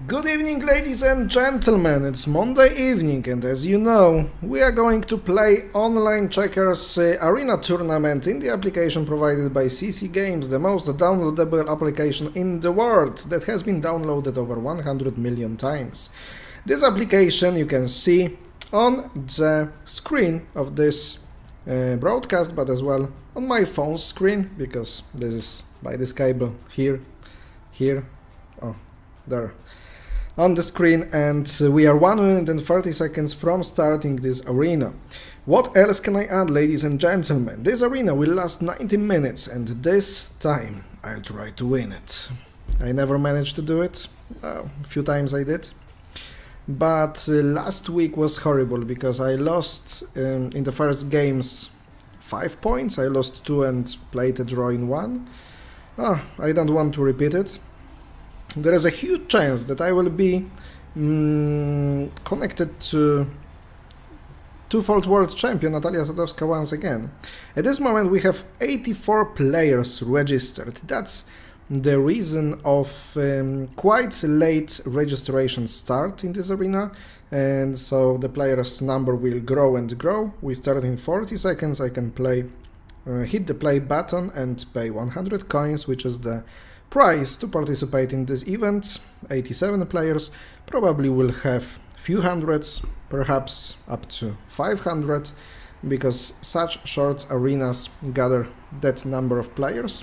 Good evening, ladies and gentlemen, it's Monday evening and as you know, we are going to play online checkers arena tournament in the application provided by CC Games, the most downloadable application in the world that has been downloaded over 100 million times. This application you can see on the screen of this broadcast, but as well on my phone screen, because this is by this cable here, oh, there. On the screen, and we are 1 minute and 30 seconds from starting this arena. What else can I add, ladies and gentlemen? This arena will last 90 minutes and this time I'll try to win it. I never managed to do it, a few times I did, but last week was horrible because I lost in the first games 5 points, I lost 2 and played a draw in 1. I don't want to repeat it. There is a huge chance that I will be connected to two-fold world champion Natalia Sadowska once again. At this moment we have 84 players registered. That's the reason of quite late registration start in this arena, and so the players number will grow and grow. We start in 40 seconds. I can play, hit the play button and pay 100 coins, which is the price to participate in this event. 87 players, probably will have few hundreds, perhaps up to 500, because such short arenas gather that number of players.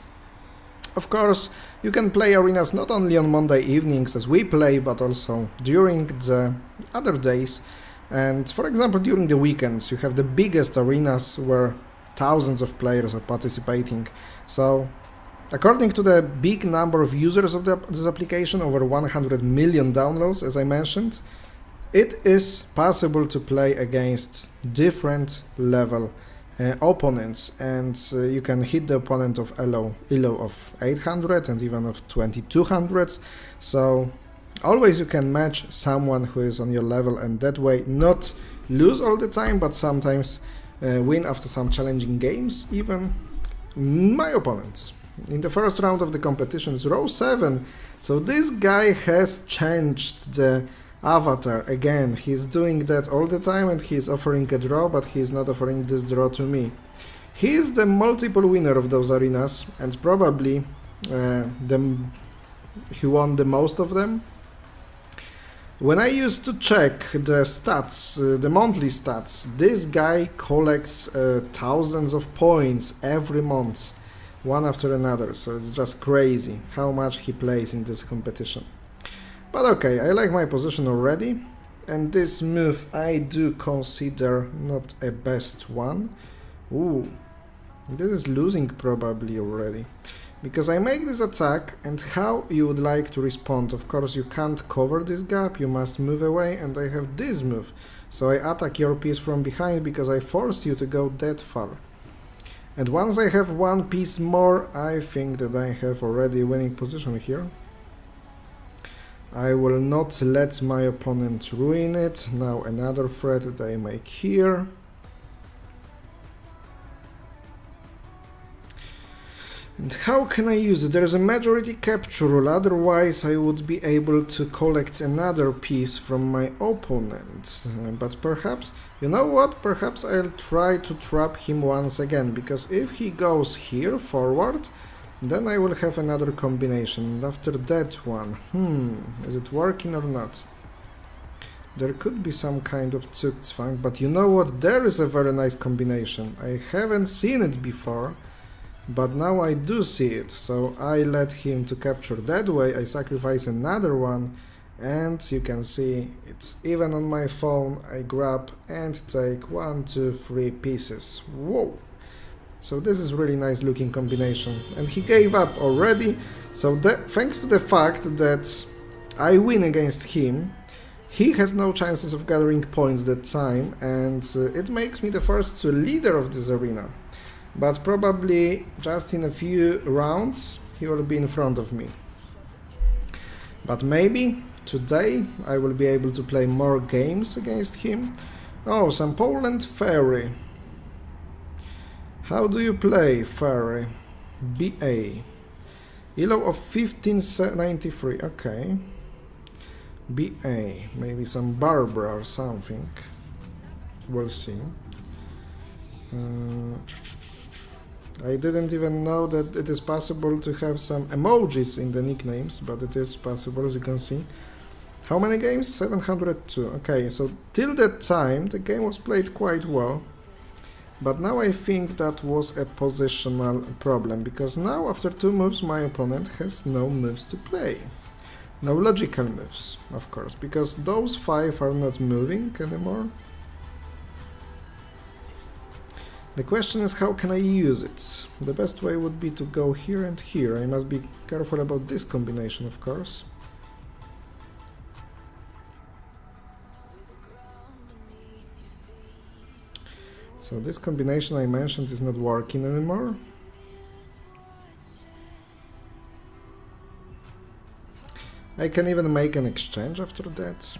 Of course, you can play arenas not only on Monday evenings as we play, but also during the other days. And for example, during the weekends you have the biggest arenas where thousands of players are participating. So according to the big number of users of this application, over 100 million downloads, as I mentioned, it is possible to play against different level opponents, and you can hit the opponent of elo of 800 and even of 2200. So always you can match someone who is on your level, and that way not lose all the time, but sometimes win after some challenging games. Even my opponent in the first round of the competition is row 7, so this guy has changed the avatar again. He's doing that all the time and he's offering a draw, but he's not offering this draw to me. He is the multiple winner of those arenas and probably he won the most of them. When I used to check the stats, the monthly stats, this guy collects thousands of points every month, one after another, so it's just crazy how much he plays in this competition. But okay, I like my position already, and this move I do consider not a best one. Ooh, this is losing probably already, because I make this attack, and how you would like to respond? Of course you can't cover this gap, you must move away, and I have this move, so I attack your piece from behind because I force you to go that far. And once I have one piece more, I think that I have already a winning position here. I will not let my opponent ruin it. Now another threat that I make here. And how can I use it? There is a majority capture rule, otherwise I would be able to collect another piece from my opponent. But perhaps, you know what, perhaps I'll try to trap him once again, because if he goes here forward, then I will have another combination, and after that one, is it working or not? There could be some kind of Zugzwang, but you know what, there is a very nice combination. I haven't seen it before, but now I do see it, so I let him to capture that way. I sacrifice another one, and you can see it's even on my phone. I grab and take 1, 2, 3 pieces. Whoa! So this is really nice looking combination, and he gave up already, so thanks to the fact that I win against him, he has no chances of gathering points that time, and it makes me the first leader of this arena. But probably just in a few rounds he will be in front of me. But maybe today I will be able to play more games against him. Oh, some Poland Fairy. How do you play Fairy? BA. Elo of 1593, okay. BA, maybe some Barbara or something. We'll see. I didn't even know that it is possible to have some emojis in the nicknames, but it is possible, as you can see. How many games? 702. Okay, so till that time the game was played quite well. But now I think that was a positional problem, because now after 2 moves my opponent has no moves to play. No logical moves, of course, because those 5 are not moving anymore. The question is, how can I use it? The best way would be to go here and here. I must be careful about this combination, of course. So this combination I mentioned is not working anymore. I can even make an exchange after that.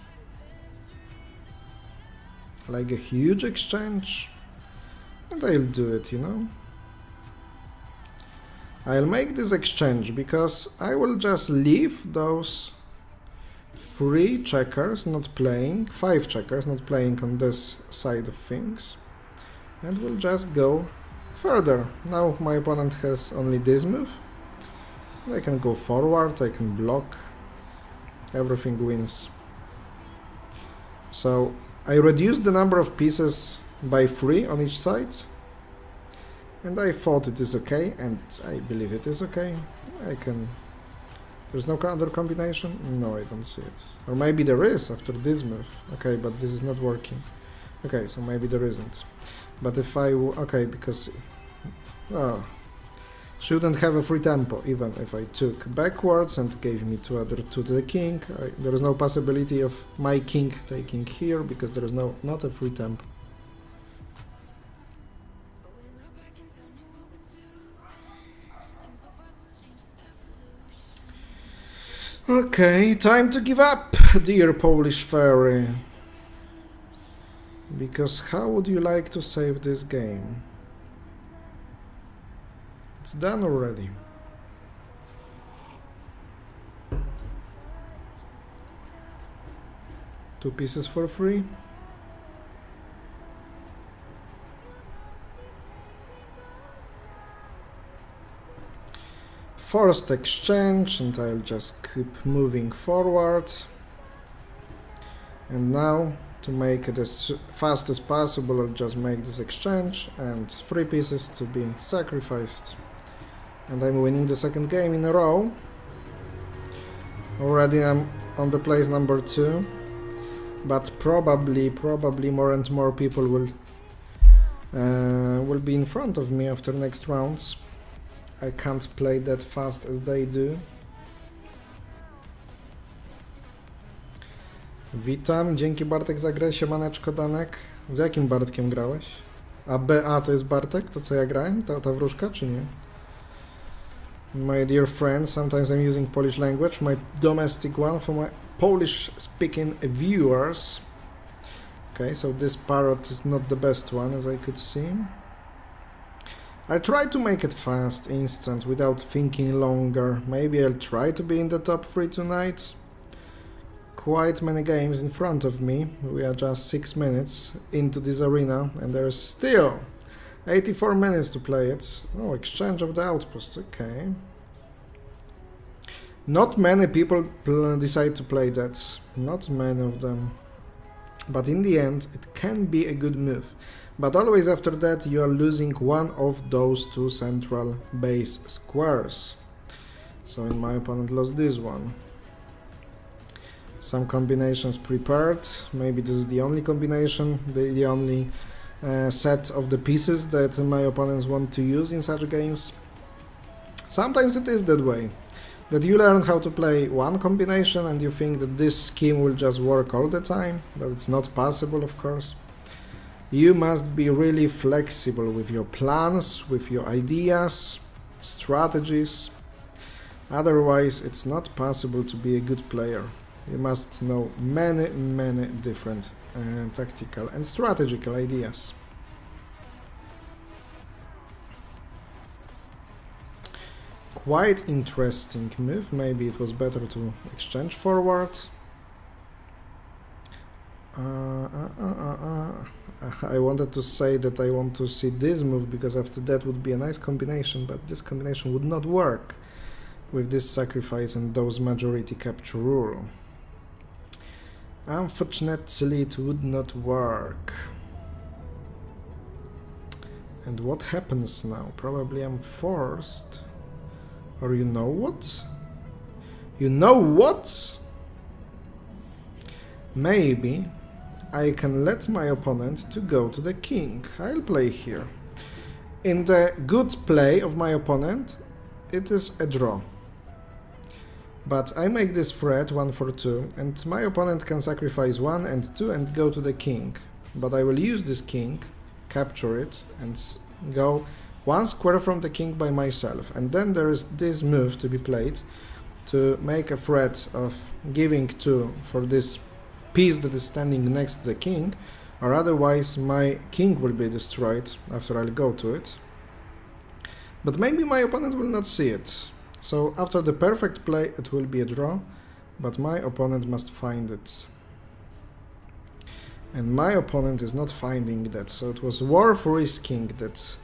Like a huge exchange. And I'll do it, you know. I'll make this exchange because I will just leave those 3 checkers not playing, 5 checkers not playing on this side of things. And we'll just go further. Now my opponent has only this move. I can go forward, I can block. Everything wins. So I reduced the number of pieces by 3 on each side, and I thought it is okay, and I believe it is okay. There's no other combination? No, I don't see it. Or maybe there is after this move. Okay, but this is not working. Okay, so maybe there isn't. But if okay, because shouldn't have a free tempo, even if I took backwards and gave me 2 other 2 to the king. There is no possibility of my king taking here, because there is not a free tempo. Okay, time to give up, dear Polish fairy. Because how would you like to save this game? It's done already. Two pieces for free. Forced exchange, and I'll just keep moving forward. And now, to make it as fast as possible, I'll just make this exchange and 3 pieces to be sacrificed. And I'm winning the second game in a row. Already I'm on the place number 2. But probably more and more people will be in front of me after next rounds. I can't play that fast as they do. Witam, dzięki Bartek za grę, siemaneczko Danek. Z jakim Bartkiem grałeś? A BA to jest Bartek? To co ja grałem? Ta wróżka czy nie? My dear friend, sometimes I'm using Polish language, my domestic one for my Polish speaking viewers. Okay, so this parrot is not the best one, as I could see. I'll try to make it fast, instant, without thinking longer. Maybe I'll try to be in the top 3 tonight. Quite many games in front of me. We are just 6 minutes into this arena, and there's still 84 minutes to play it. Oh, exchange of the outposts, okay. Not many people decide to play that. Not many of them. But in the end, it can be a good move. But always after that, you are losing one of those 2 central base squares. So my opponent lost this one. Some combinations prepared. Maybe this is the only combination, the only set of the pieces that my opponents want to use in such games. Sometimes it is that way. That you learn how to play one combination and you think that this scheme will just work all the time, but it's not possible, of course. You must be really flexible with your plans, with your ideas, strategies. Otherwise, it's not possible to be a good player. You must know many different tactical and strategical ideas. Quite interesting move. Maybe it was better to exchange forward. I wanted to say that I want to see this move, because after that would be a nice combination, but this combination would not work with this sacrifice and those majority capture rule. Unfortunately, it would not work. And what happens now? Probably I'm forced. Or you know what? You know what? Maybe I can let my opponent to go to the king. I'll play here. In the good play of my opponent, it is a draw. But I make this threat 1 for 2, and my opponent can sacrifice 1 and 2 and go to the king. But I will use this king, capture it, and go 1 square from the king by myself. And then there is this move to be played to make a threat of giving 2 for this piece that is standing next to the king, or otherwise my king will be destroyed after I'll go to it. But maybe my opponent will not see it. So after the perfect play it will be a draw, but my opponent must find it. And my opponent is not finding that, so it was worth risking that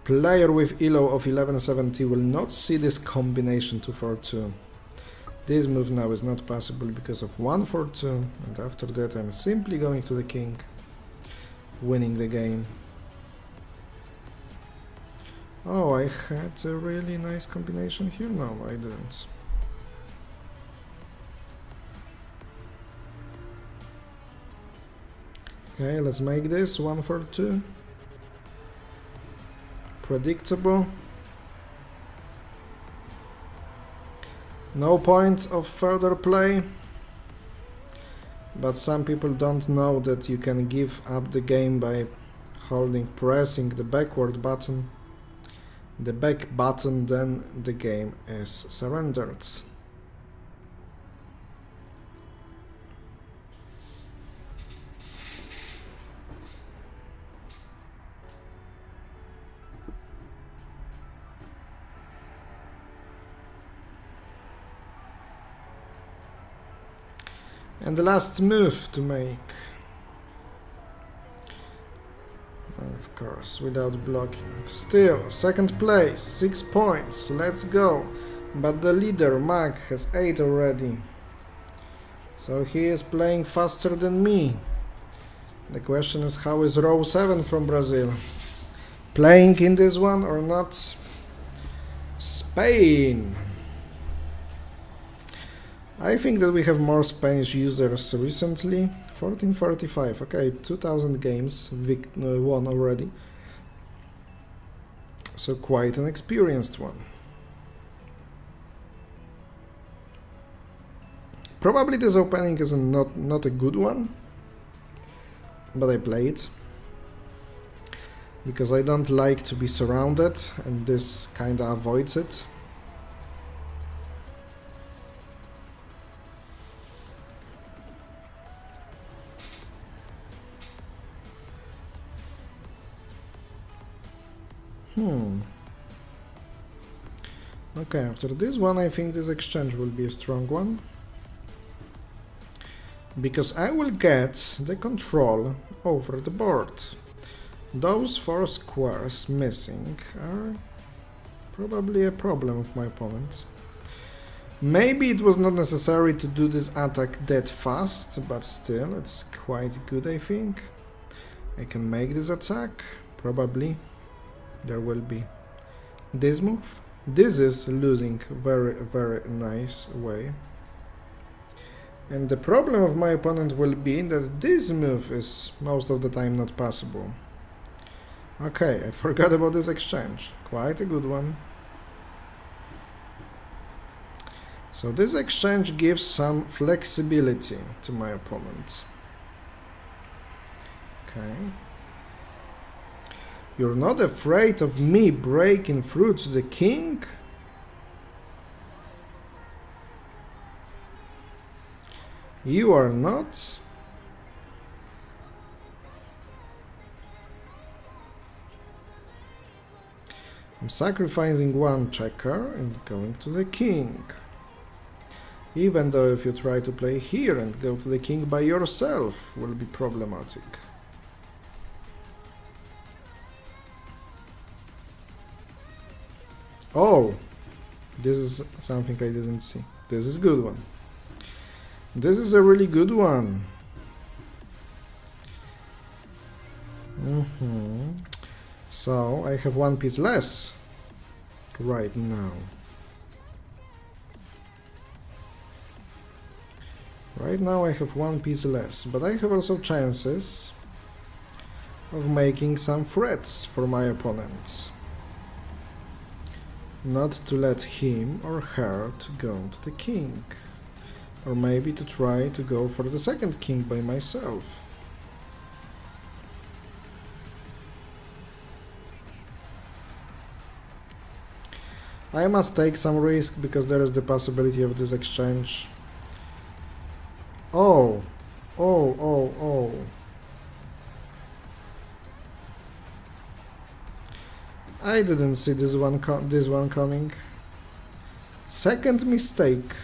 player with elo of 1170 will not see this combination 2 for 2. This move now is not possible because of 1 for 2, and after that I'm simply going to the king, winning the game. Oh, I had a really nice combination here? No, I didn't. Okay, let's make this 1 for 2. Predictable. No point of further play, but some people don't know that you can give up the game by pressing the backward button, the back button, then the game is surrendered. And the last move to make, of course, without blocking. Still, second place, 6 points, let's go. But the leader, Mag, has 8 already. So he is playing faster than me. The question is, how is row 7 from Brazil? Playing in this one or not? Spain. I think that we have more Spanish users recently. 1445, okay, 2000 games won already. So quite an experienced one. Probably this opening is not a good one, but I play it because I don't like to be surrounded, and this kinda avoids it. Okay, after this one I think this exchange will be a strong one, because I will get the control over the board. Those 4 squares missing are probably a problem of my opponent. Maybe it was not necessary to do this attack that fast, but still it's quite good, I think. I can make this attack, probably. There will be this move. This is losing very nice way. And the problem of my opponent will be that this move is most of the time not possible. Okay, I forgot about this exchange. Quite a good one. So this exchange gives some flexibility to my opponent. Okay. You're not afraid of me breaking through to the king? You are not? I'm sacrificing 1 checker and going to the king. Even though if you try to play here and go to the king by yourself, will be problematic. Oh, this is something I didn't see. This is a good one. This is a really good one. So I have one piece less right now. Right now I have one piece less, but I have also chances of making some threats for my opponent. Not to let him or her to go to the king. Or maybe to try to go for the second king by myself. I must take some risk because there is the possibility of this exchange. Oh, oh. I didn't see this one coming. Second mistake.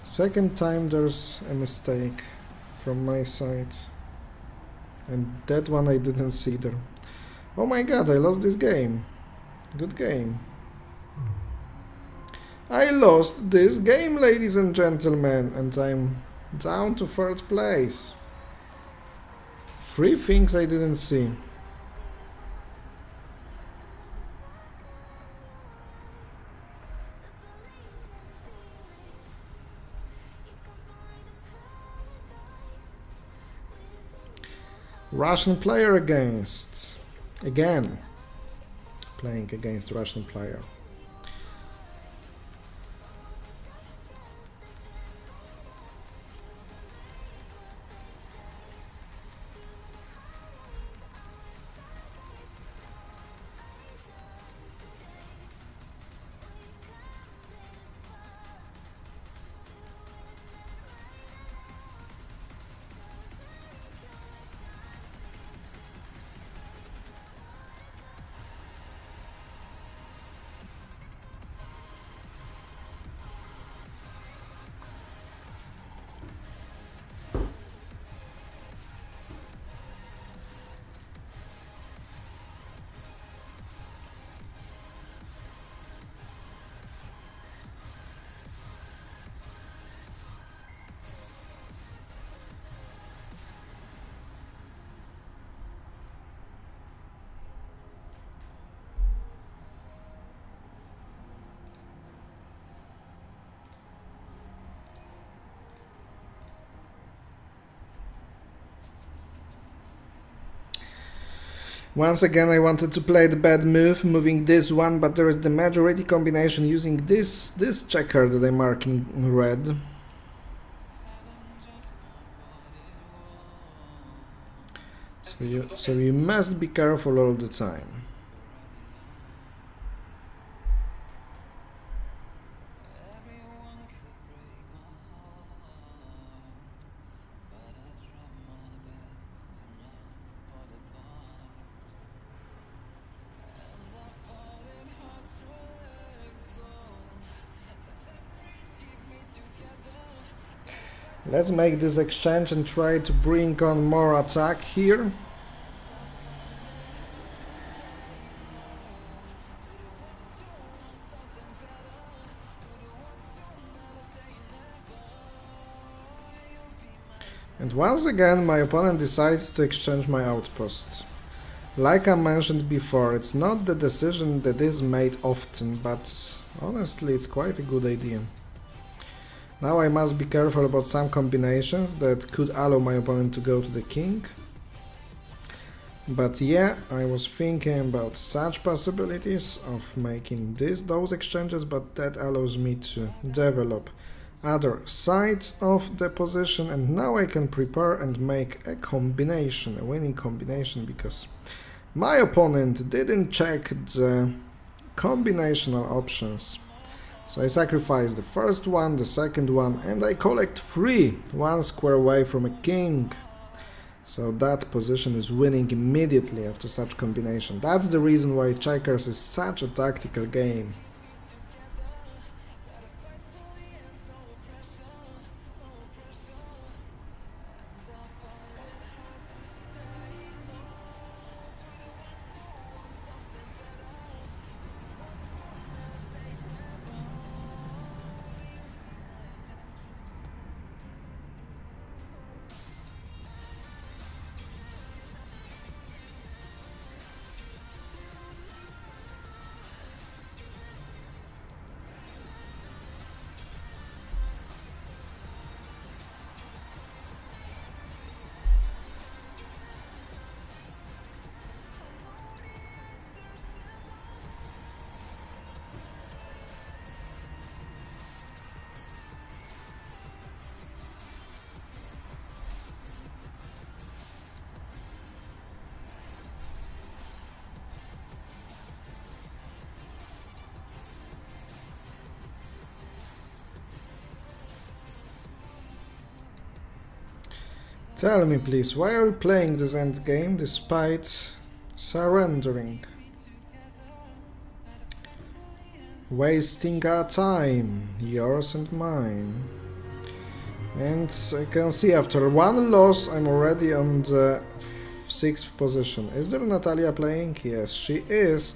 Second time there's a mistake from my side. And that one I didn't see there. Oh my god, I lost this game. Good game. I lost this game, ladies and gentlemen, and I'm down to third place. 3 things I didn't see. Russian player against... Again. Playing against Russian player. Once again I wanted to play the bad move, moving this one, but there is the majority combination using this checker that I mark in red. So you must be careful all the time. Let's make this exchange and try to bring on more attack here. And once again my opponent decides to exchange my outpost. Like I mentioned before, it's not the decision that is made often, but honestly it's quite a good idea. Now I must be careful about some combinations that could allow my opponent to go to the king. But yeah, I was thinking about such possibilities of making those exchanges, but that allows me to develop other sides of the position, and now I can prepare and make a combination, a winning combination, because my opponent didn't check the combinational options. So I sacrifice the first one, the second one, and I collect 3, 1 square away from a king. So that position is winning immediately after such combination. That's the reason why checkers is such a tactical game. Tell me please, why are you playing this endgame despite surrendering? Wasting our time, yours and mine. And I can see after one loss I'm already on the 6th position. Is there Natalia playing? Yes, she is.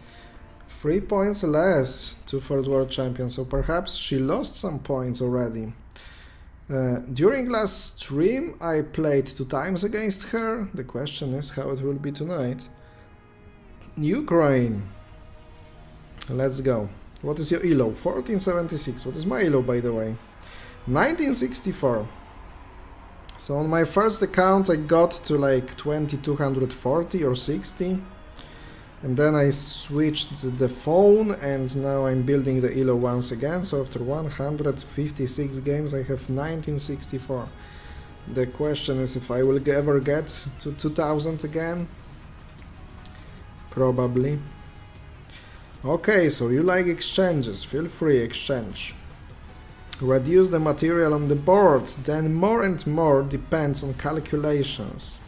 3 points less to Third World Champion, so perhaps she lost some points already. During last stream I played 2 times against her. The question is how it will be tonight. Ukraine. Let's go. What is your elo? 1476. What is my elo, by the way? 1964. So on my first account I got to like 2240 or 60. And then I switched the phone and now I'm building the elo once again. So after 156 games I have 1964. The question is if I will ever get to 2000 again. Probably. Okay, so you like exchanges, feel free, exchange. Reduce the material on the board, then more and more depends on calculations.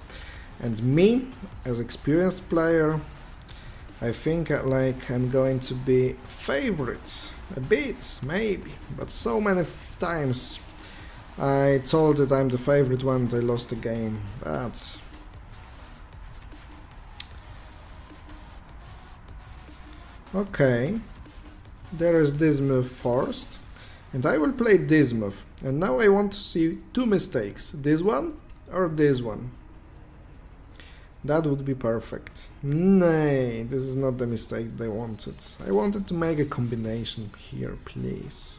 And me, as experienced player, I think I'm going to be favorite, a bit, maybe, but so many times I told that I'm the favorite one and I lost the game, but... Okay, there is this move first, and I will play this move, and now I want to see 2 mistakes, this one or this one. That would be perfect. Nay, this is not the mistake that I wanted. I wanted to make a combination here, please.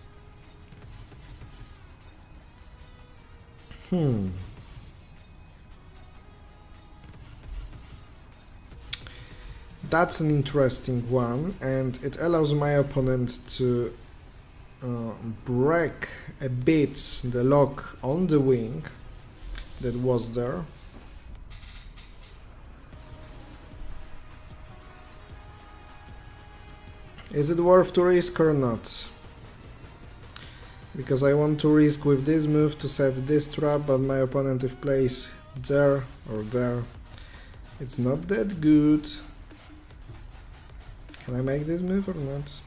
That's an interesting one, and it allows my opponent to break a bit the lock on the wing that was there. Is it worth to risk or not? Because I want to risk with this move to set this trap, but my opponent if plays there or there, it's not that good. Can I make this move or not?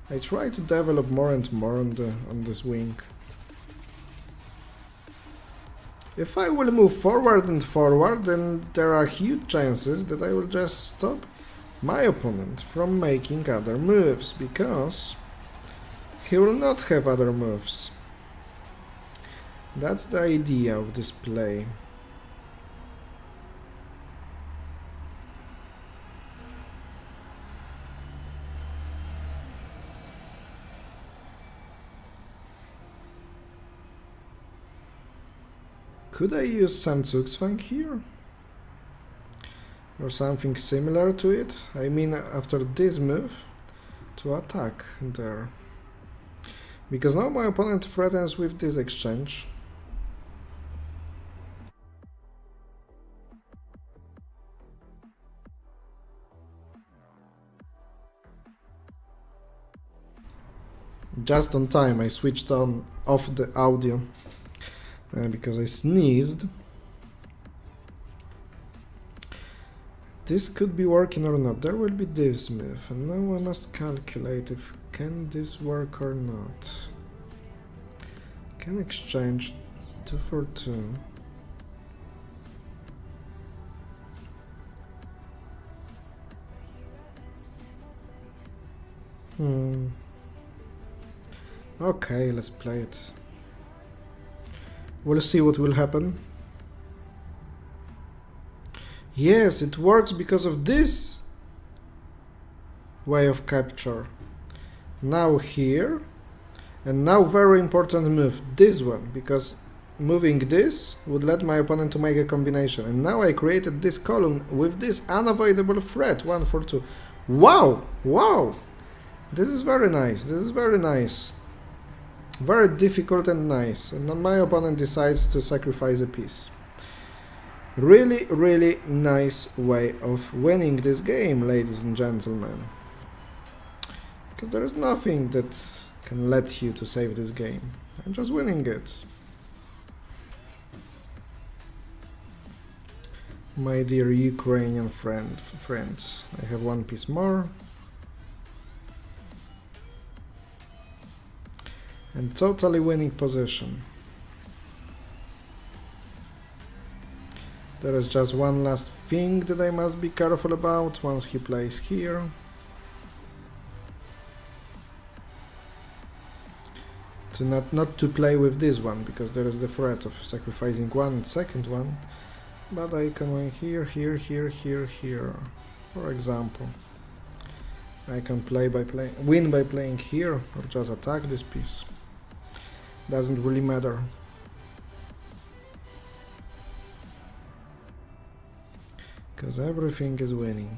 I try to develop more and more on this wing. If I will move forward and forward, then there are huge chances that I will just stop my opponent from making other moves, because he will not have other moves. That's the idea of this play. Could I use some Zugzwang here? Or something similar to it? I mean, after this move, to attack there. Because now my opponent threatens with this exchange. Just on time, I switched off the audio because I sneezed. This could be working or not. There will be this move, and now I must calculate if can this work or not. Can exchange 2 for 2. Okay, let's play it. We'll see what will happen. Yes, it works because of this way of capture. Now here, and now very important move, this one, because moving this would let my opponent to make a combination. And now I created this column with this unavoidable threat, 1 for 2. Wow! Wow! This is very nice, this is very nice. Very difficult and nice, and my opponent decides to sacrifice a piece. Really, really nice way of winning this game, ladies and gentlemen. Because there is nothing that can let you to save this game. I'm just winning it. my dear Ukrainian friends. I have one piece more. And totally winning position. There is just one last thing that I must be careful about once he plays here. To not to play with this one, because there is the threat of sacrificing one and second one. But I can win here, here, here, here, here. For example. I can win by playing here, or just attack this piece. Doesn't really matter. Because everything is winning.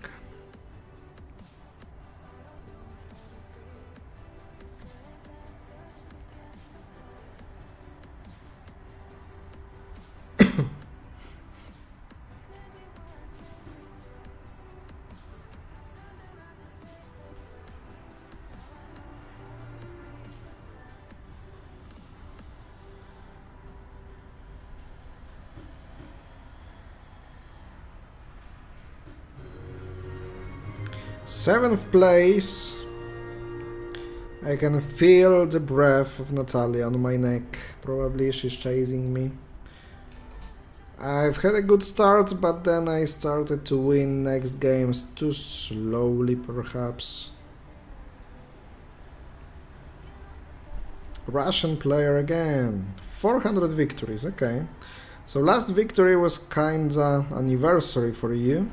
Seventh place. I can feel the breath of Natalia on my neck. Probably she's chasing me. I've had a good start, but then I started to win next games too slowly, perhaps. Russian player again. 400 victories, okay. So last victory was kinda anniversary for you.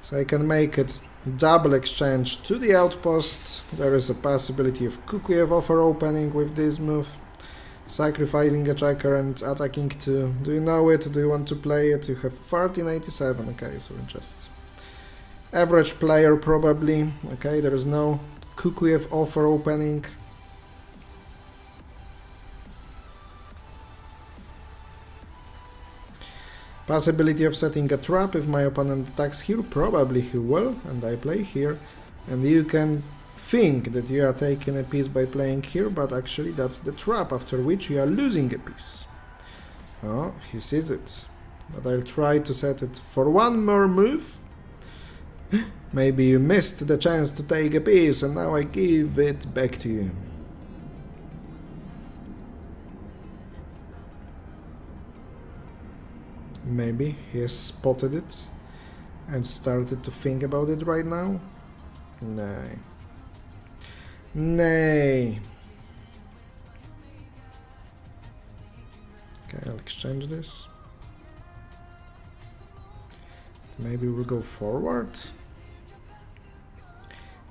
So I can make it double exchange to the outpost. There is a possibility of Kukuyev offer opening with this move. Sacrificing a checker and attacking two. Do you know it? Do you want to play it? You have 1387. Okay, so just average player probably. Okay, there is no Kukuyev offer opening. Possibility of setting a trap if my opponent attacks here, probably he will, and I play here. And you can think that you are taking a piece by playing here, but actually that's the trap, after which you are losing a piece. Oh, he sees it. But I'll try to set it for one more move. Maybe you missed the chance to take a piece, and now I give it back to you. Maybe he has spotted it and started to think about it right now. Nay. Nay. Okay, I'll exchange this. Maybe we'll go forward.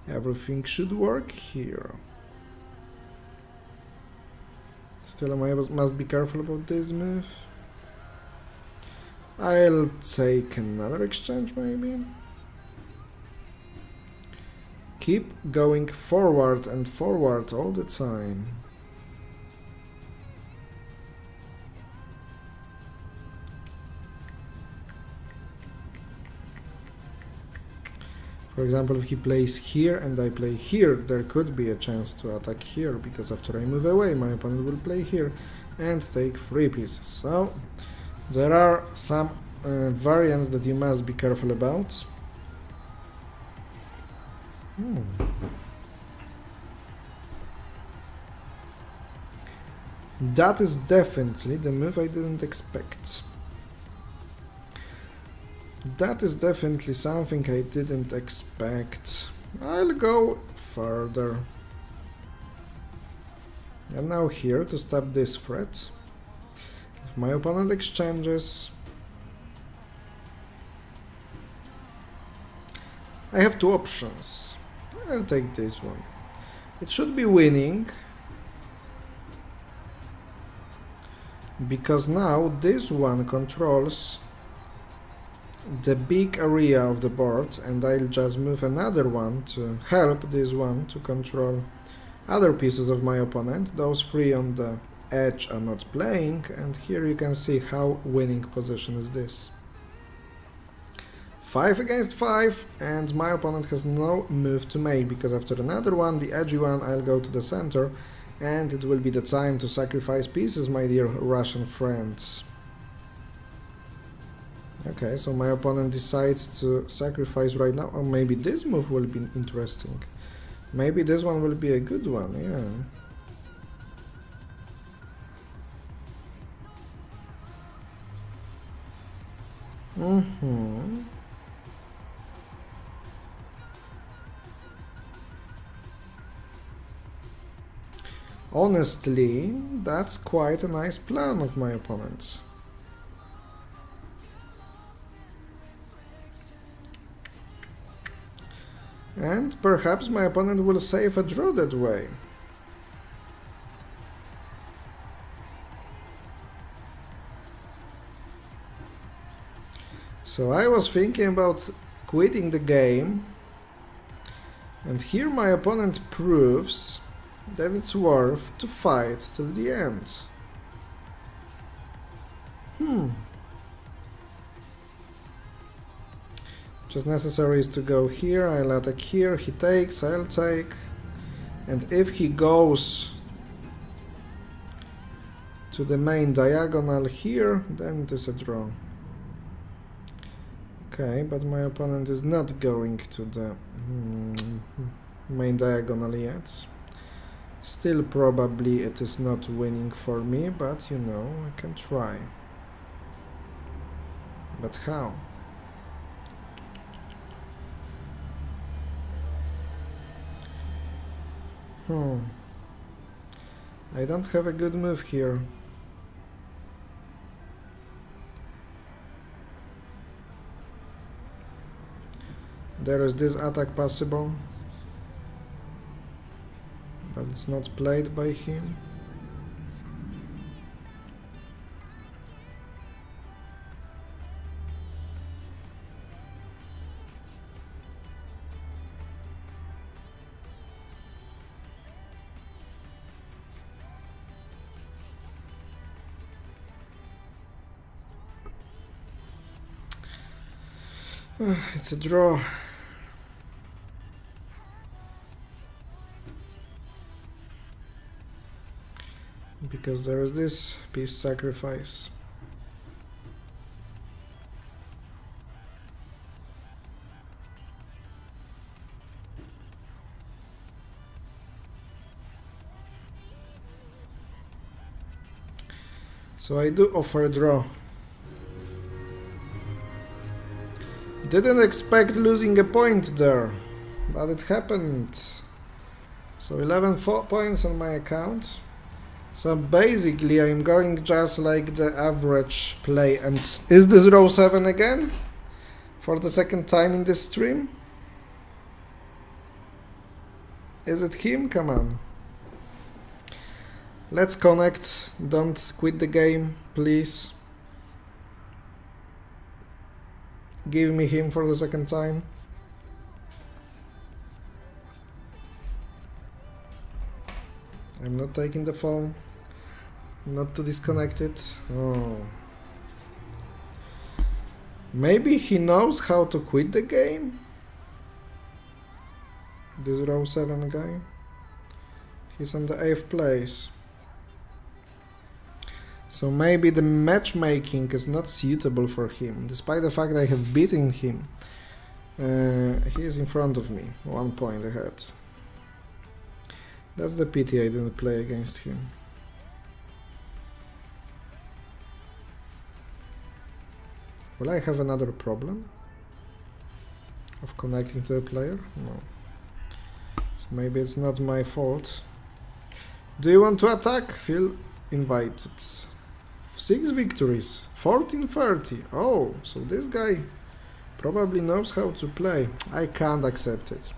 Everything should work here. Still, I must be careful about this move. I'll take another exchange, maybe. Keep going forward and forward all the time. For example, if he plays here and I play here, there could be a chance to attack here, because after I move away, my opponent will play here and take 3 pieces. So there are some variants that you must be careful about. That is definitely the move I didn't expect. That is definitely something I didn't expect. I'll go further. And now here to stop this threat. If my opponent exchanges, I have 2 options. I'll take this one. It should be winning, because now this one controls the big area of the board, and I'll just move another one to help this one to control other pieces of my opponent. Those 3 on the edge are not playing, and here you can see how winning position is this. 5 against 5, and my opponent has no move to make, because after another one, the edgy one, I'll go to the center, and it will be the time to sacrifice pieces, my dear Russian friends. Okay, so my opponent decides to sacrifice right now. Or maybe this move will be interesting. Maybe this one will be a good one, yeah. Honestly, that's quite a nice plan of my opponent's. And perhaps my opponent will save a draw that way. So I was thinking about quitting the game, and here my opponent proves that it's worth to fight till the end. Just necessary is to go here, I'll attack here, he takes, I'll take. And if he goes to the main diagonal here, then it is a draw. Okay, but my opponent is not going to the main diagonal yet. Still probably it is not winning for me, but you know, I can try. But how? I don't have a good move here. There is this attack possible, but it's not played by him. It's a draw. Because there is this piece sacrifice. So I do offer a draw. Didn't expect losing a point there, but it happened. So 11 points on my account. So basically I'm going just like the average play. And is this row 7 again? For the second time in this stream? Is it him? Come on. Let's connect. Don't quit the game, please. Give me him for the second time. I'm not taking the phone. Not to disconnect it. Oh. Maybe he knows how to quit the game? This row 7 guy. He's on the 8th place. So maybe the matchmaking is not suitable for him, despite the fact I have beaten him. He is in front of me, 1 point ahead. That's the pity I didn't play against him. Will I have another problem of connecting to a player? No. So maybe it's not my fault. Do you want to attack? Feel invited. 6 victories, 14-30. Oh, so this guy probably knows how to play. I can't accept it.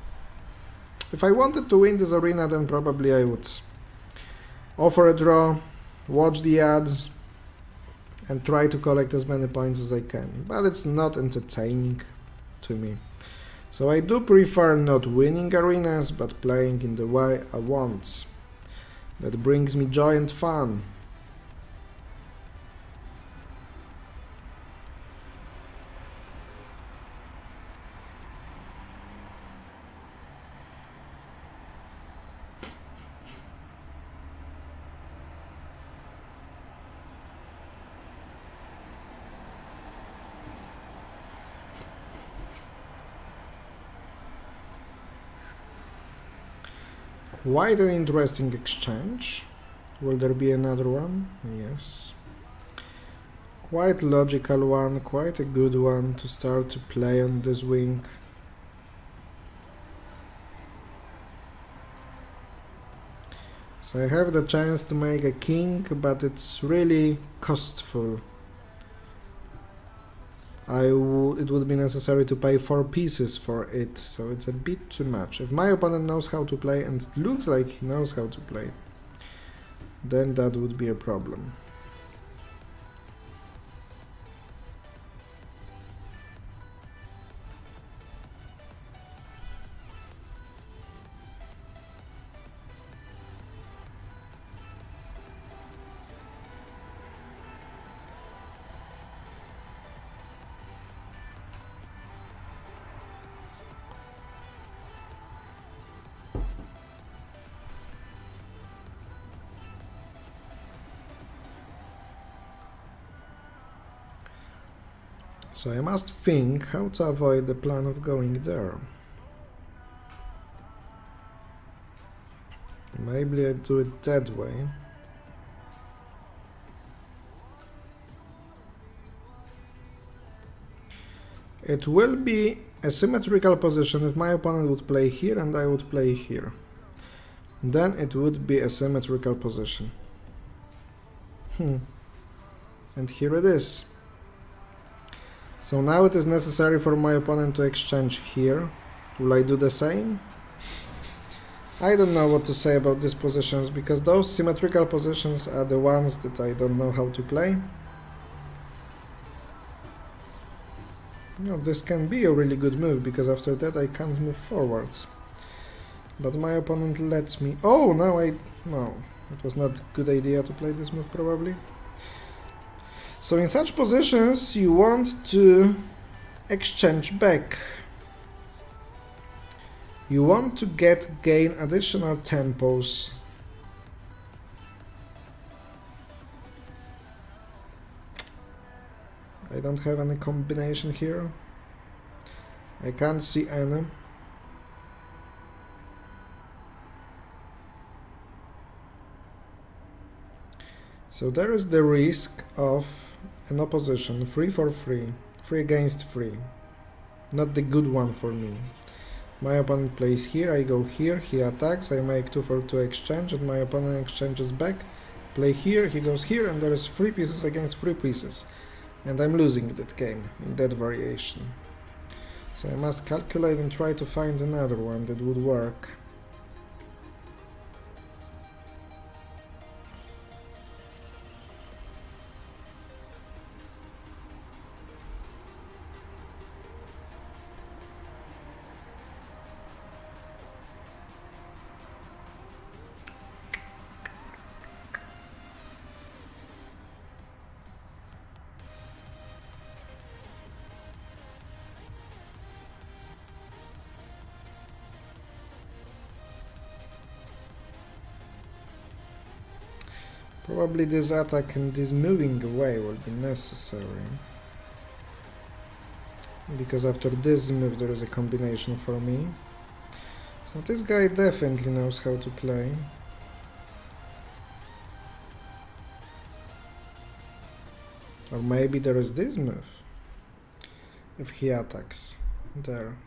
If I wanted to win this arena, then probably I would offer a draw, watch the ad, and try to collect as many points as I can. But it's not entertaining to me. So I do prefer not winning arenas, but playing in the way I want. That brings me joy and fun. Quite an interesting exchange. Will there be another one? Yes. Quite logical one, quite a good one to start to play on this wing. So I have the chance to make a king, but it's really costful. It would be necessary to pay 4 pieces for it, so it's a bit too much. If my opponent knows how to play, and it looks like he knows how to play, then that would be a problem. So I must think how to avoid the plan of going there. Maybe I do it that way. It will be a symmetrical position if my opponent would play here and I would play here. Then it would be a symmetrical position. And here it is. So now it is necessary for my opponent to exchange here. Will I do the same? I don't know what to say about these positions, because those symmetrical positions are the ones that I don't know how to play. No, this can be a really good move, because after that I can't move forward. But my opponent lets me... Oh, now No, it was not a good idea to play this move, probably. So in such positions you want to exchange back. You want to gain additional tempos. I don't have any combination here. I can't see any. So there is the risk of an opposition, 3 for 3, 3 against 3. Not the good one for me. My opponent plays here, I go here, he attacks, I make 2 for 2 exchange, and my opponent exchanges back. Play here, he goes here, and there is 3 pieces against 3 pieces. And I'm losing that game, in that variation. So I must calculate and try to find another one that would work. Probably this attack and this moving away will be necessary. Because after this move there is a combination for me. So this guy definitely knows how to play. Or maybe there is this move. If he attacks there.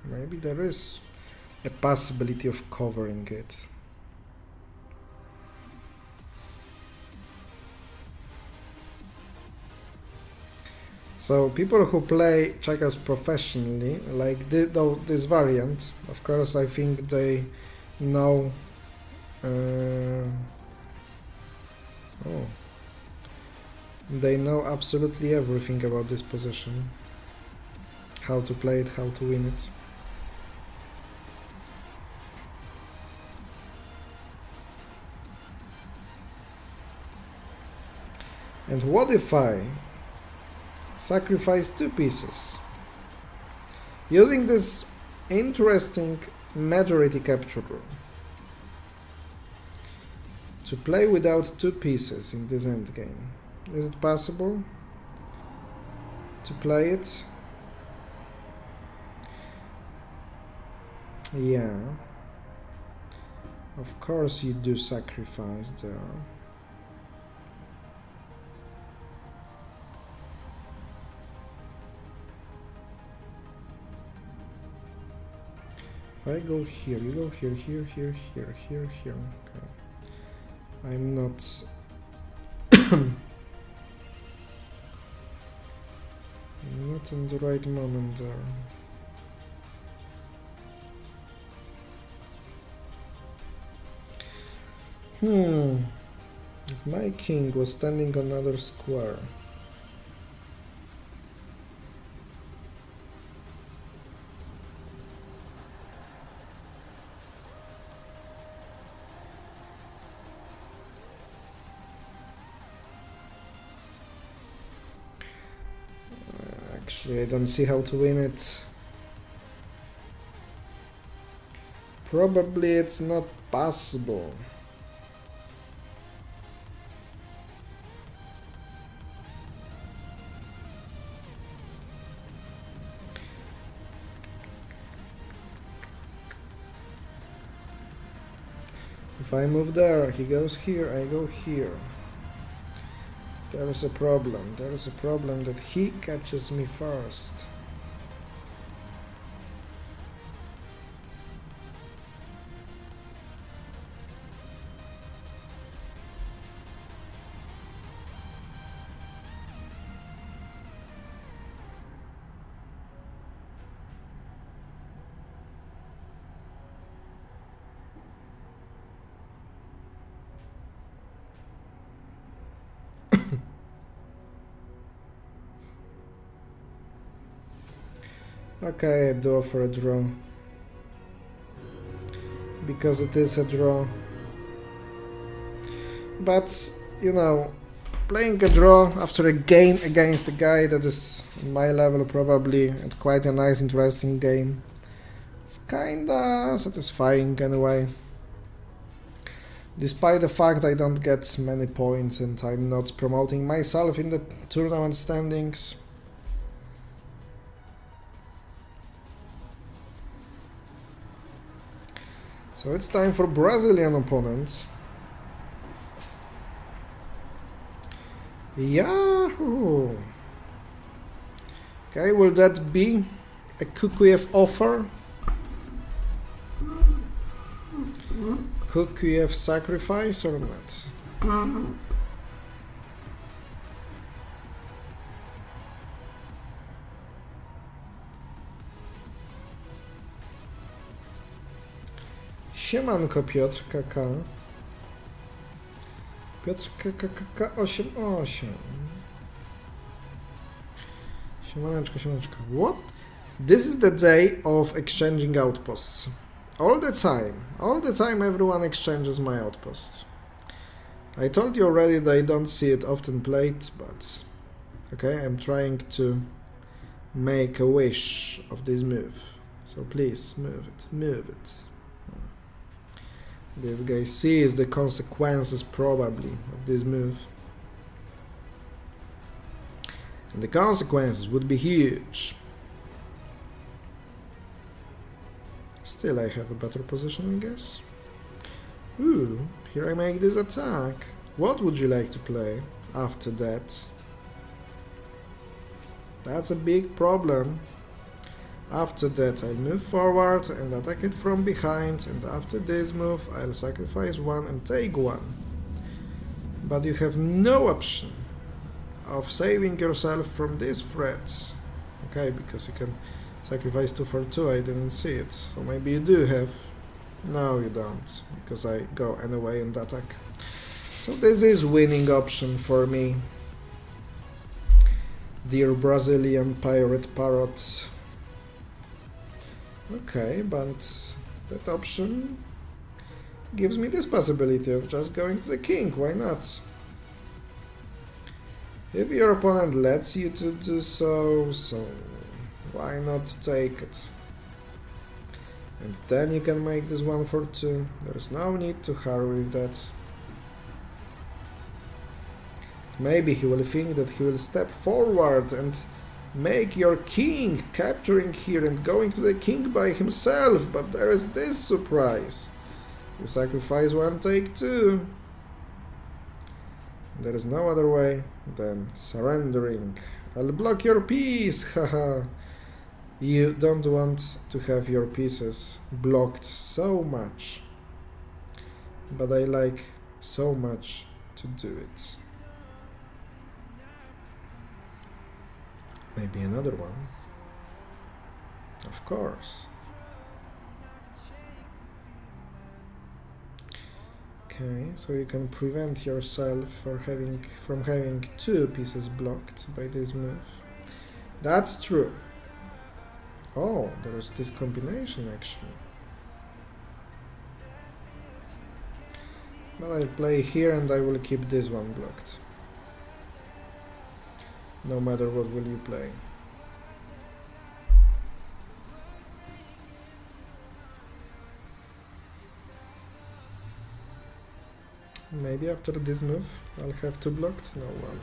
Maybe there is a possibility of covering it. So people who play checkers professionally, like this variant, of course I think they know they know absolutely everything about this position. How to play it, how to win it. And what if I sacrifice 2 pieces? Using this interesting majority capture rule to play without 2 pieces in this endgame. Is it possible to play it? Yeah. Of course you do sacrifice there. If I go here, you go here, here, here, here, here, here. Okay. I'm not... I'm not in the right moment there. If my king was standing on another square... Actually, I don't see how to win it. Probably it's not possible. If I move there, he goes here, I go here. There is a problem. There is a problem that he catches me first. Okay, I do offer a draw. Because it is a draw. But, you know, playing a draw after a game against a guy that is on my level probably, and quite a nice, interesting game, it's kinda satisfying anyway. Despite the fact I don't get many points and I'm not promoting myself in the tournament standings. So it's time for Brazilian opponents. Yahoo! Okay, will that be a Kukuyev offer? Kukuyev sacrifice or not? Siemanko Piotr KK. Piotr KK 88. Siemaneczko, siemaneczko. What? This is the day of exchanging outposts. All the time everyone exchanges my outposts. I told you already that I don't see it often played, but okay, I'm trying to make a wish of this move. So please, move it, move it. This guy sees the consequences probably of this move. And the consequences would be huge. Still I have a better position, I guess. Ooh, here I make this attack. What would you like to play after that? That's a big problem. After that I'll move forward and attack it from behind, and after this move I'll sacrifice one and take one. But you have no option of saving yourself from this threat. Okay, because you can sacrifice 2 for 2, I didn't see it. So maybe you do have. No, you don't, because I go anyway and attack. So this is winning option for me. Dear Brazilian pirate parrot. Okay, but that option gives me this possibility of just going to the king, why not? If your opponent lets you to do so, why not take it? And then you can make this 1 for 2, there's no need to hurry with that. Maybe he will think that he will step forward and make your king capturing here and going to the king by himself, but there is this surprise. You sacrifice one, take two. There is no other way than surrendering. I'll block your piece, haha. You don't want to have your pieces blocked so much. But I like so much to do it. Maybe another one. Of course. Okay, so you can prevent yourself from having two pieces blocked by this move. That's true. Oh, there is this combination actually. But I'll play here and I will keep this one blocked. No matter what will you play. Maybe after this move I'll have two blocked? No one.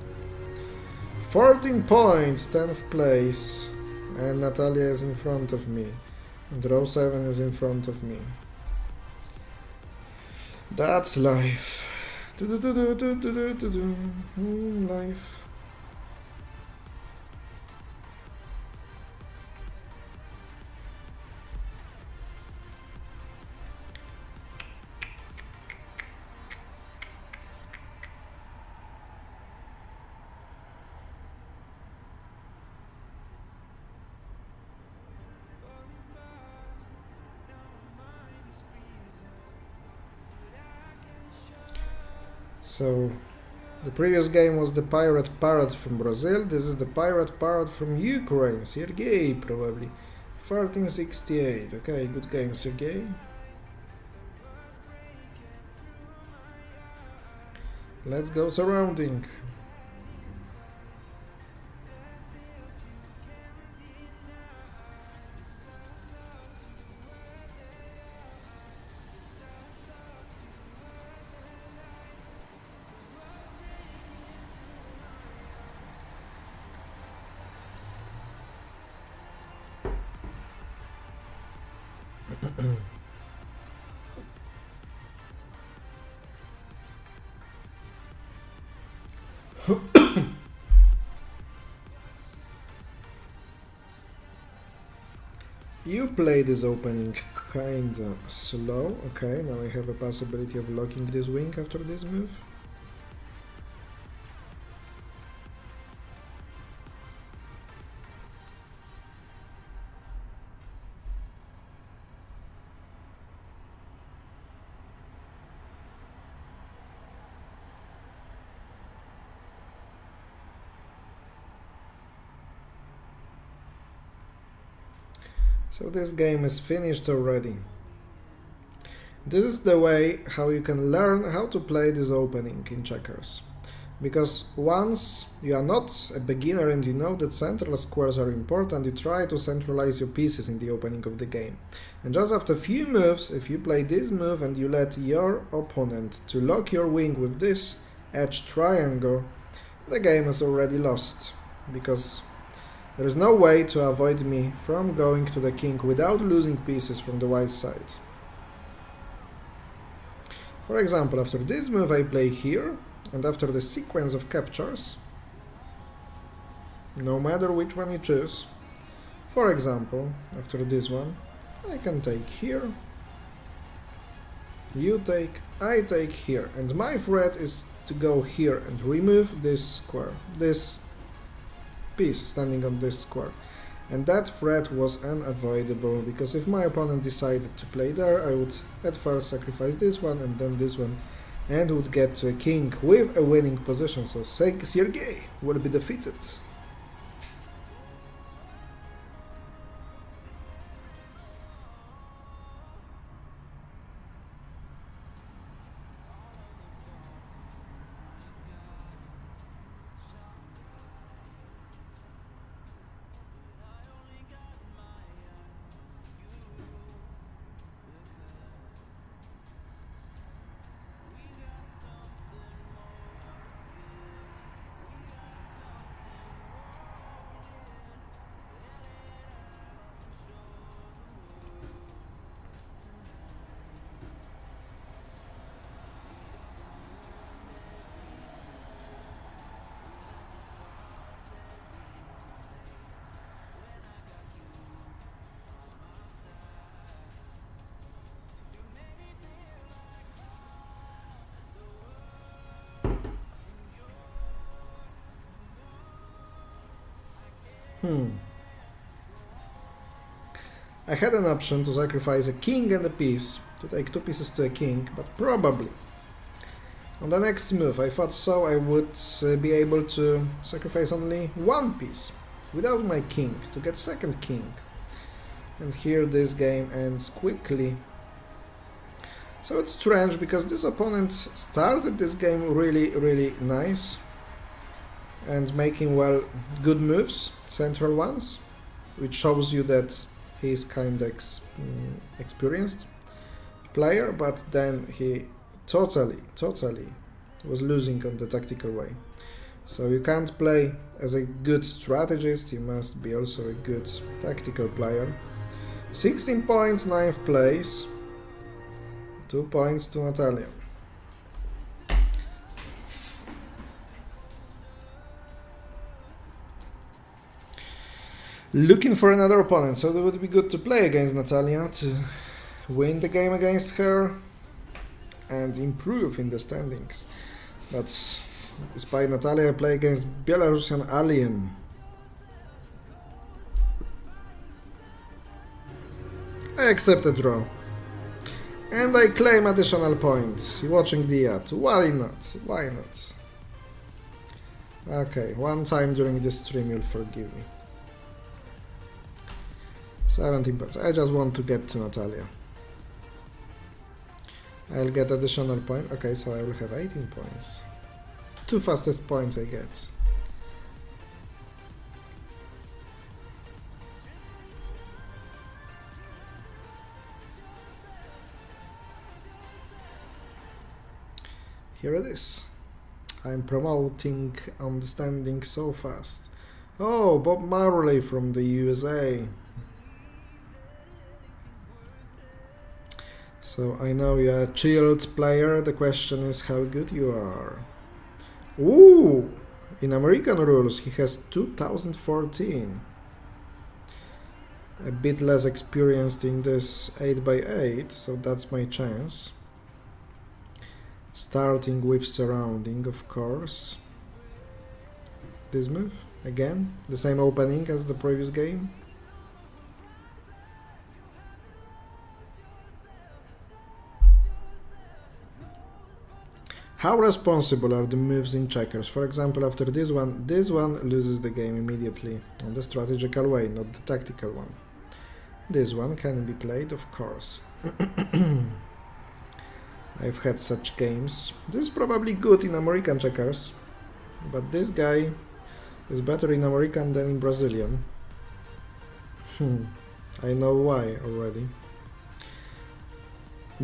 14 points, 10th place. And Natalia is in front of me. And row 7 is in front of me. That's life. Life. So, the previous game was the Pirate Parrot from Brazil. This is the Pirate Parrot from Ukraine. Sergey, probably. 1468. Okay, good game, Sergey. Let's go surrounding. You play this opening kinda slow. Okay, now I have a possibility of locking this wing after this move. So this game is finished already. This is the way how you can learn how to play this opening in checkers. Because once you are not a beginner and you know that central squares are important, you try to centralize your pieces in the opening of the game. And just after a few moves, if you play this move and you let your opponent to lock your wing with this edge triangle, the game is already lost. Because there is no way to avoid me from going to the king without losing pieces from the white side. For example, after this move I play here, and after the sequence of captures, no matter which one you choose, for example, after this one, I can take here, you take, I take here, and my threat is to go here and remove this square, this piece standing on this square. And that threat was unavoidable, because if my opponent decided to play there, I would at first sacrifice this one and then this one, and would get to a king with a winning position, so Sergey will be defeated. I had an option to sacrifice a king and a piece, to take 2 pieces to a king, but probably on the next move I thought so I would be able to sacrifice only 1 piece without my king to get second king. And here this game ends quickly. So it's strange because this opponent started this game really nice and making, well, good moves, central ones, which shows you that he's kinda experienced player, but then he totally was losing on the tactical way. So you can't play as a good strategist, you must be also a good tactical player. 16 points, 9th place, 2 points to Natalia. Looking for another opponent, so it would be good to play against Natalia to win the game against her and improve in the standings. But despite Natalia, I play against Belarusian Alien. I accept a draw. And I claim additional points. Watching the ad. Why not? Why not? Okay, one time during this stream you'll forgive me. 17 points. I just want to get to Natalia. I'll get additional point. Okay, so I will have 18 points. 2 fastest points I get. Here it is. I'm promoting on the standing so fast. Oh, Bob Marley from the USA. So I know you're a chilled player, the question is how good you are. Ooh! In American rules he has 2014. A bit less experienced in this 8x8, so that's my chance. Starting with surrounding, of course. This move, again, the same opening as the previous game. How responsible are the moves in checkers? For example, after this one loses the game immediately, on the strategical way, not the tactical one. This one can be played, of course. I've had such games. This is probably good in American checkers, but this guy is better in American than in Brazilian. I know why already.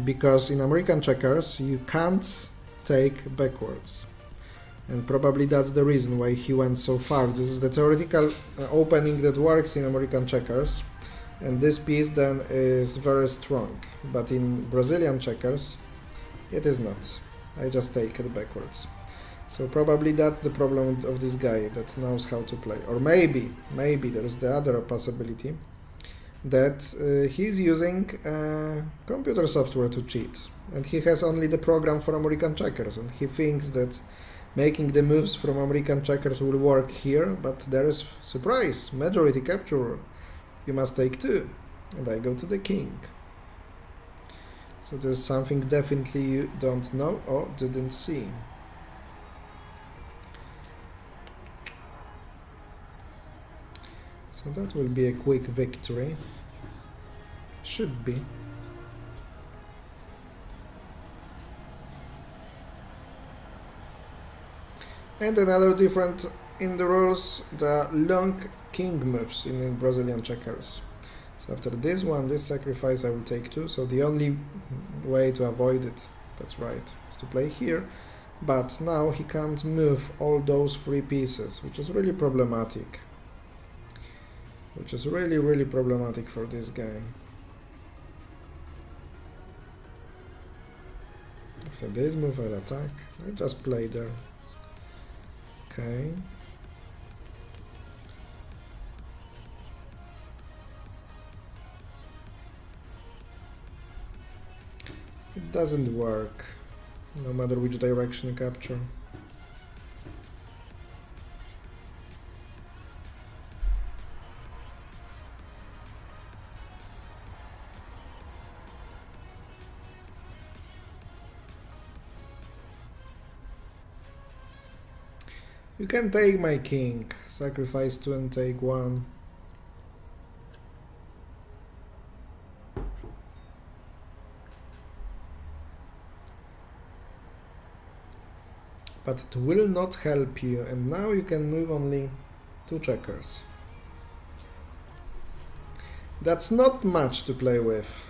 Because in American checkers you can't take backwards, and probably that's the reason why he went so far. This is the theoretical opening that works in American checkers, and this piece then is very strong, but in Brazilian checkers it is not. I just take it backwards. So probably that's the problem of this guy that knows how to play. Or maybe there is the other possibility that he's using computer software to cheat, and he has only the program for American checkers, and he thinks that making the moves from American checkers will work here, but there is surprise, majority capture. You must take 2, and I go to the king. So there's something definitely you don't know or didn't see. So that will be a quick victory. Should be. And another different in the rules, the long king moves in Brazilian checkers. So after this one, this sacrifice, I will take 2. So the only way to avoid it, that's right, is to play here. But now he can't move all those 3 pieces, which is really problematic. Which is really problematic for this guy. After this move, I'll attack. I just play there. Okay. It doesn't work, no matter which direction you capture. You can take my king, sacrifice 2 and take 1. But it will not help you, and now you can move only 2 checkers. That's not much to play with.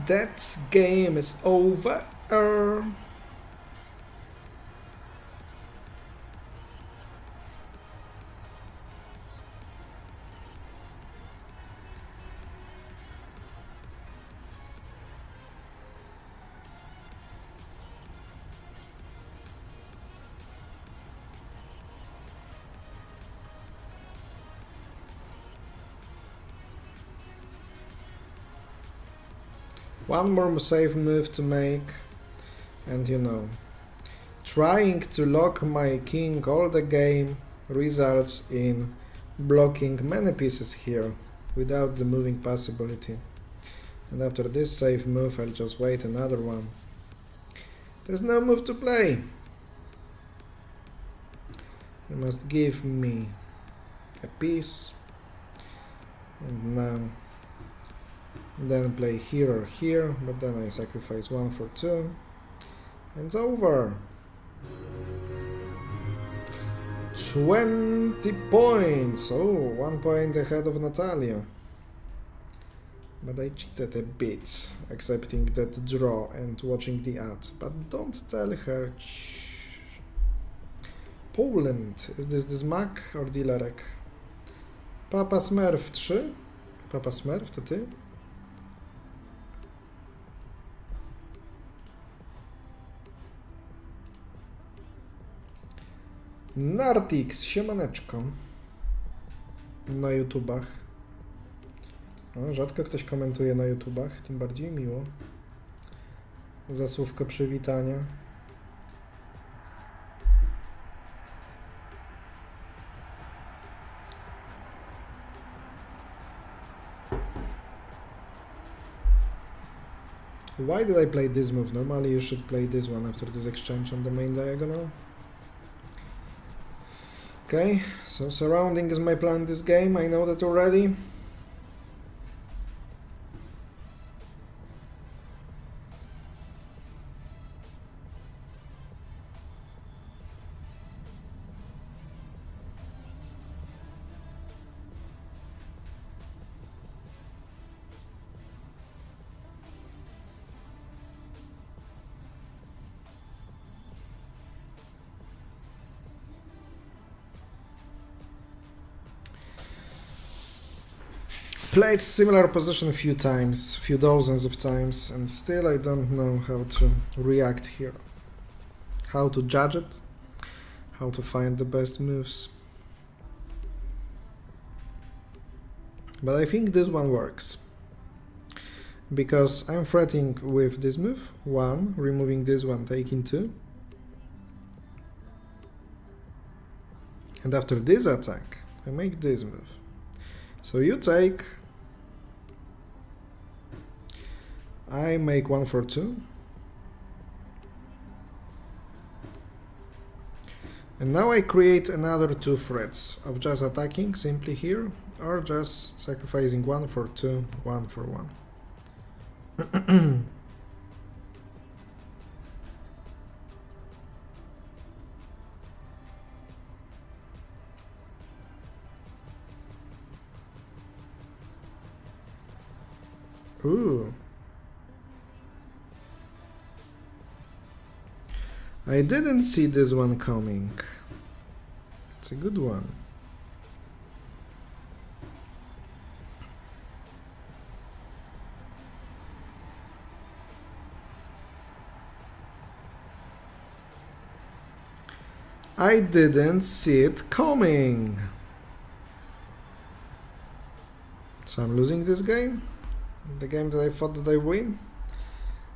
That game is over. One more safe move to make, and you know, trying to lock my king all the game results in blocking many pieces here without the moving possibility. And after this safe move, I'll just wait another one. There's no move to play. You must give me a piece, and now then play here or here, but then I sacrifice 1 for 2, and it's over. 20 points! Oh, 1 point ahead of Natalia. But I cheated a bit, accepting that draw and watching the ad. But don't tell her. Shh. Poland. Is this Mac or Dilerek? Papa Smurf 3? Papa Smurf, to ty? Nartix, siemaneczko. Na YouTubach. No, rzadko ktoś komentuje na YouTubach, tym bardziej miło. Za słówko przywitania. Why did I play this move? Normally you should play this one after this exchange on the main diagonal. Okay, so surrounding is my plan this game, I know that already. Played similar position a few times, few dozens of times, and still I don't know how to react here. How to judge it, how to find the best moves. But I think this one works. Because I'm threatening with this move, 1, removing this one, taking 2. And after this attack, I make this move. So you take, I make 1 for 2, and now I create another 2 threats of just attacking simply here, or just sacrificing 1 for 2, 1 for 1. Ooh. I didn't see this one coming. It's a good one. I didn't see it coming. So I'm losing this game? The game that I thought that I win?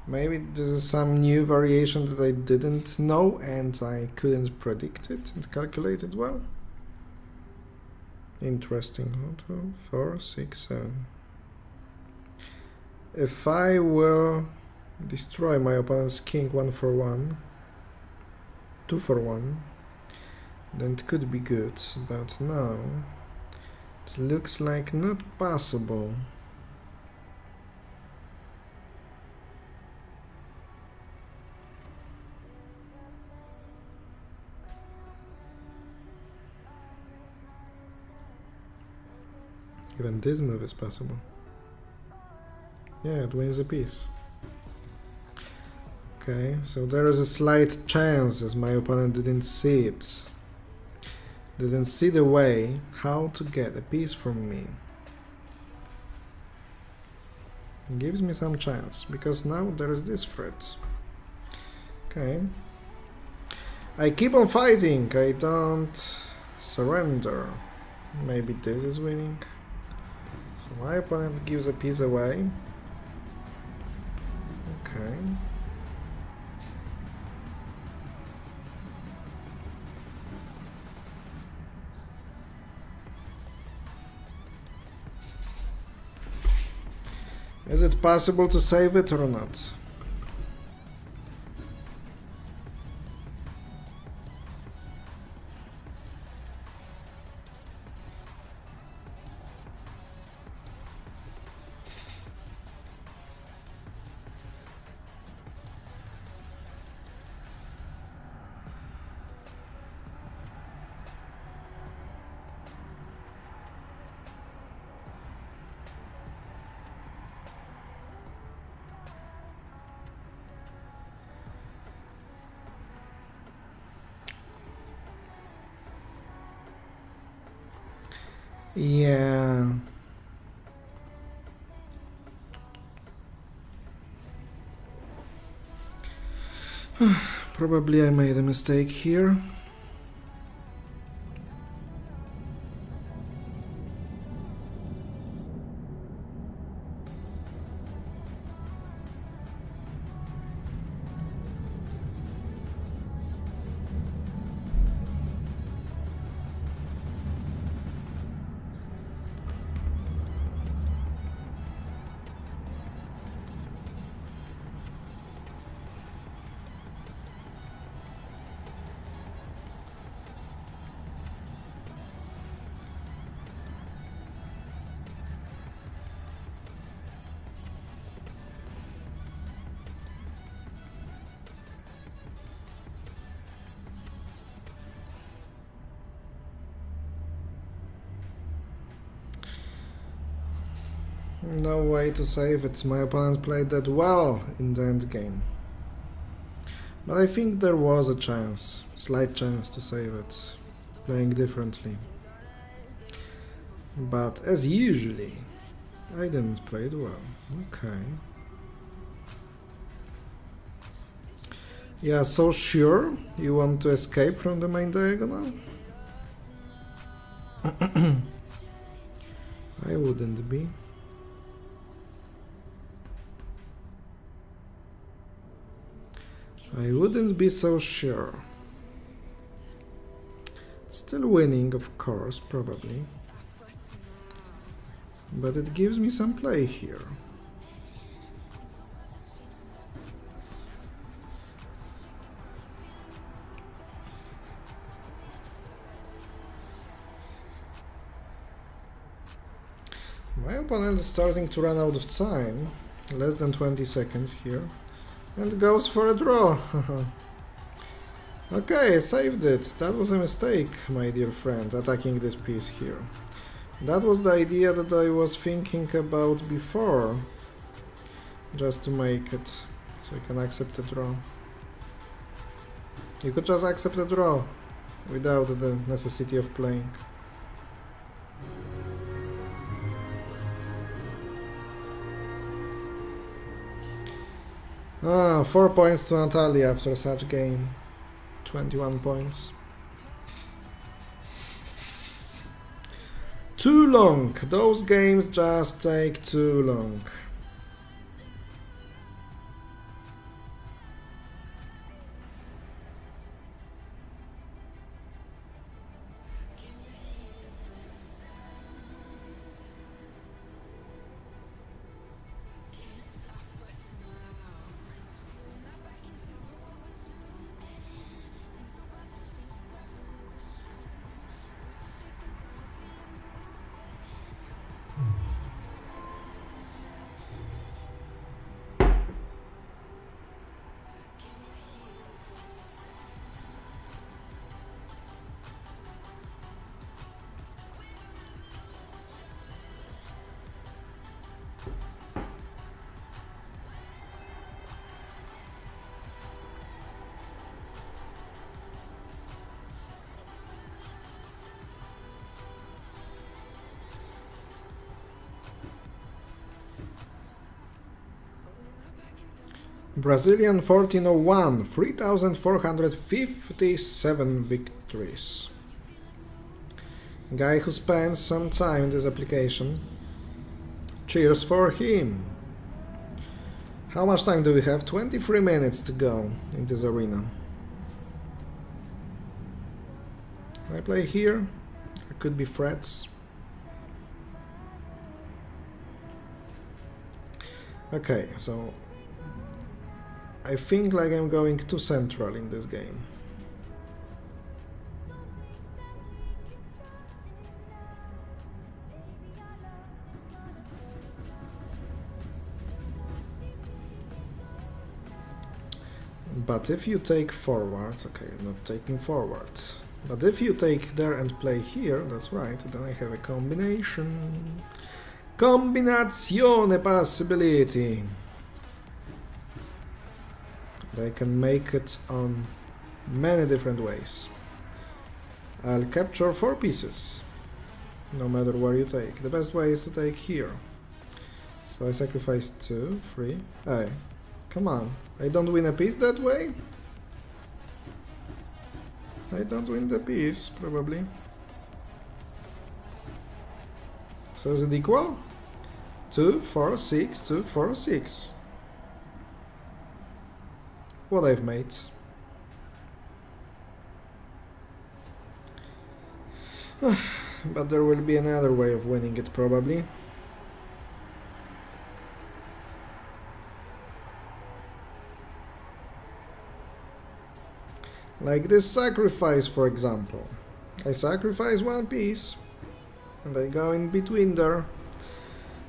Maybe this is some new variation that I didn't know and I couldn't predict it and calculate it well. Interesting. 1, 2, 4, 6, 7. If I will destroy my opponent's king 1 for 1, 2 for 1, then it could be good, but now it looks like not possible. Even this move is possible. Yeah, it wins a piece. Okay, so there is a slight chance as my opponent didn't see it. Didn't see the way how to get a piece from me. It gives me some chance, because now there is this threat. Okay. I keep on fighting, I don't surrender. Maybe this is winning. So my opponent gives a piece away. Okay. Is it possible to save it or not? Yeah. Probably I made a mistake here. No way to save it. My opponent played that well in the end game. But I think there was a chance, slight chance to save it, playing differently. But as usually, I didn't play it well. Okay. Yeah, so sure you want to escape from the main diagonal? I wouldn't be. I wouldn't be so sure. Still winning, of course, probably. But it gives me some play here. My opponent is starting to run out of time. Less than 20 seconds here. And goes for a draw. Okay, I saved it. That was a mistake, my dear friend, attacking this piece here. That was the idea that I was thinking about before. Just to make it so you can accept a draw. You could just accept a draw without the necessity of playing. Ah, 4 points to Natalia after such game. 21 points. Too long. Those games just take too long. Brazilian 1401, 3,457 victories. Guy who spends some time in this application. Cheers for him. How much time do we have? 23 minutes to go in this arena. I play here. There could be threats. Okay, so I think like I'm going too central in this game. But if you take forward, okay, I'm not taking forward. But if you take there and play here, that's right, then I have a combination. Combinazione possibility. They can make it on many different ways. I'll capture 4 pieces, no matter where you take. The best way is to take here. So I sacrifice 2, 3. Hey, come on. I don't win a piece that way? I don't win the piece, probably. So is it equal? 2, 4, 6, 2, 4, 6. What I've made. But there will be another way of winning it, probably. Like this sacrifice, for example. I sacrifice 1 piece, and I go in between there,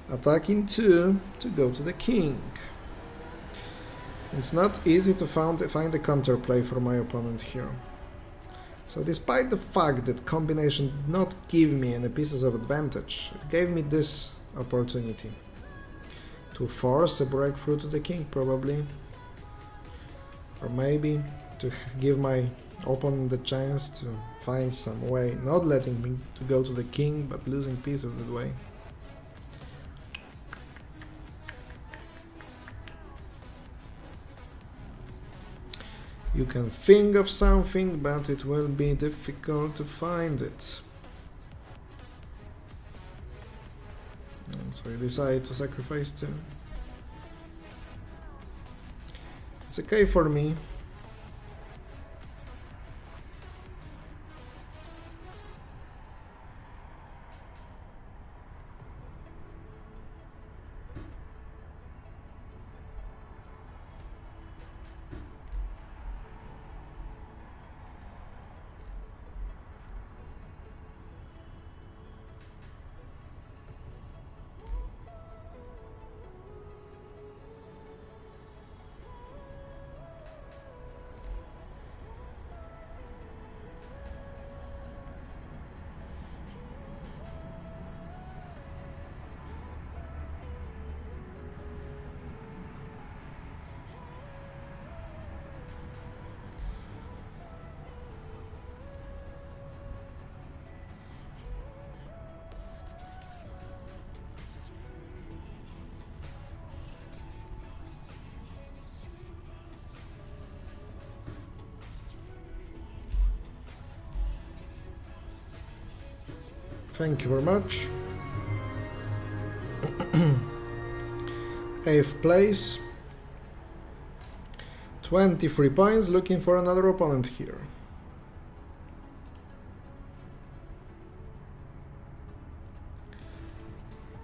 attacking 2 to go to the king. It's not easy to find a counterplay for my opponent here. So despite the fact that combination did not give me any pieces of advantage, it gave me this opportunity to force a breakthrough to the king, probably. Or maybe to give my opponent the chance to find some way, not letting me to go to the king, but losing pieces that way. You can think of something, but it will be difficult to find it. And so you decide to sacrifice 2. It's okay for me. Thank you very much. 8th place. 23 points, looking for another opponent here.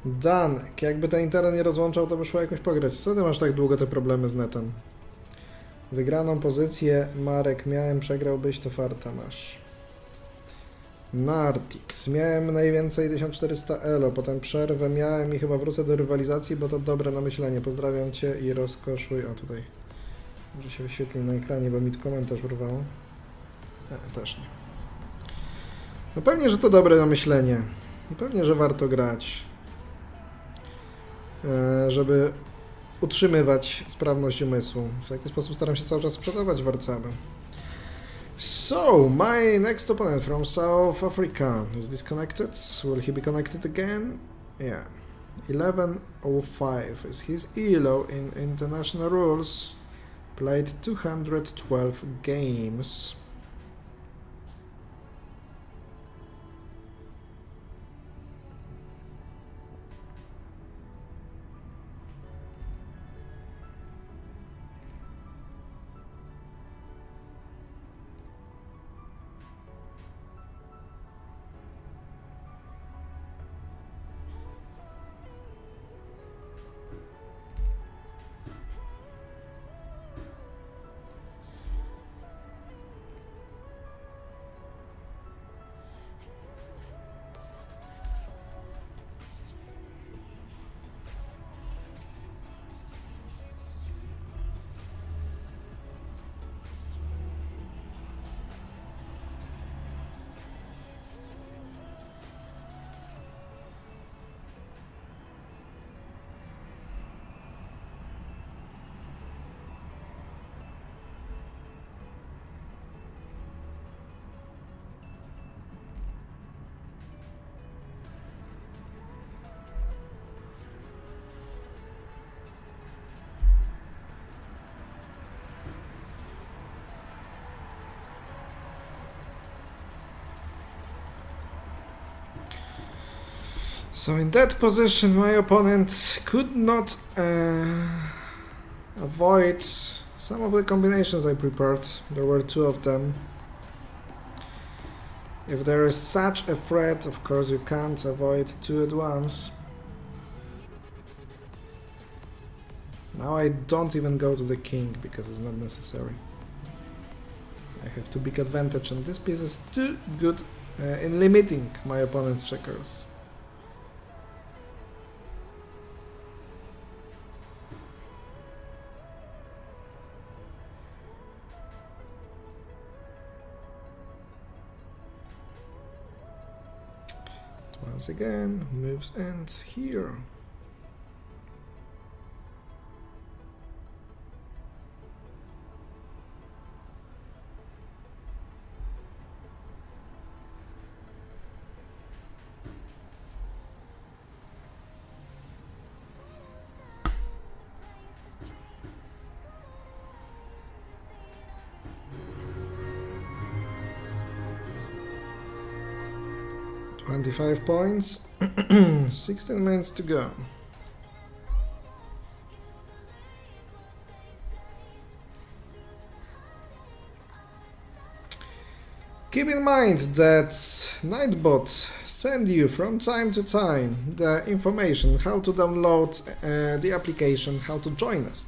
Danek, jakby ten internet nie rozłączał, to by szło jakoś pograć. Co ty masz tak długo te problemy z netem? Wygraną pozycję, Marek, miałem, przegrałbyś, to farta masz. Nartix, miałem najwięcej 1400 elo, potem przerwę miałem i chyba wrócę do rywalizacji, bo to dobre na myślenie. Pozdrawiam cię i rozkoszuj. O, tutaj może się wyświetli na ekranie, bo mi tu komentarz urwało. Też nie. No pewnie, że to dobre na myślenie. I pewnie, że warto grać, żeby utrzymywać sprawność umysłu. W taki sposób staram się cały czas sprzedawać warcaby. So, my next opponent from South Africa is disconnected. Will he be connected again? Yeah. 1105 is his elo in international rules. Played 212 games. So in that position, my opponent could not avoid some of the combinations I prepared. There were two of them. If there is such a threat, of course you can't avoid two at once. Now I don't even go to the king because it's not necessary. I have too big advantage, and this piece is too good in limiting my opponent's checkers. Once again, moves end here. $25 points, 16 minutes to go. Keep in mind that Nightbot send you from time to time the information how to download the application, how to join us,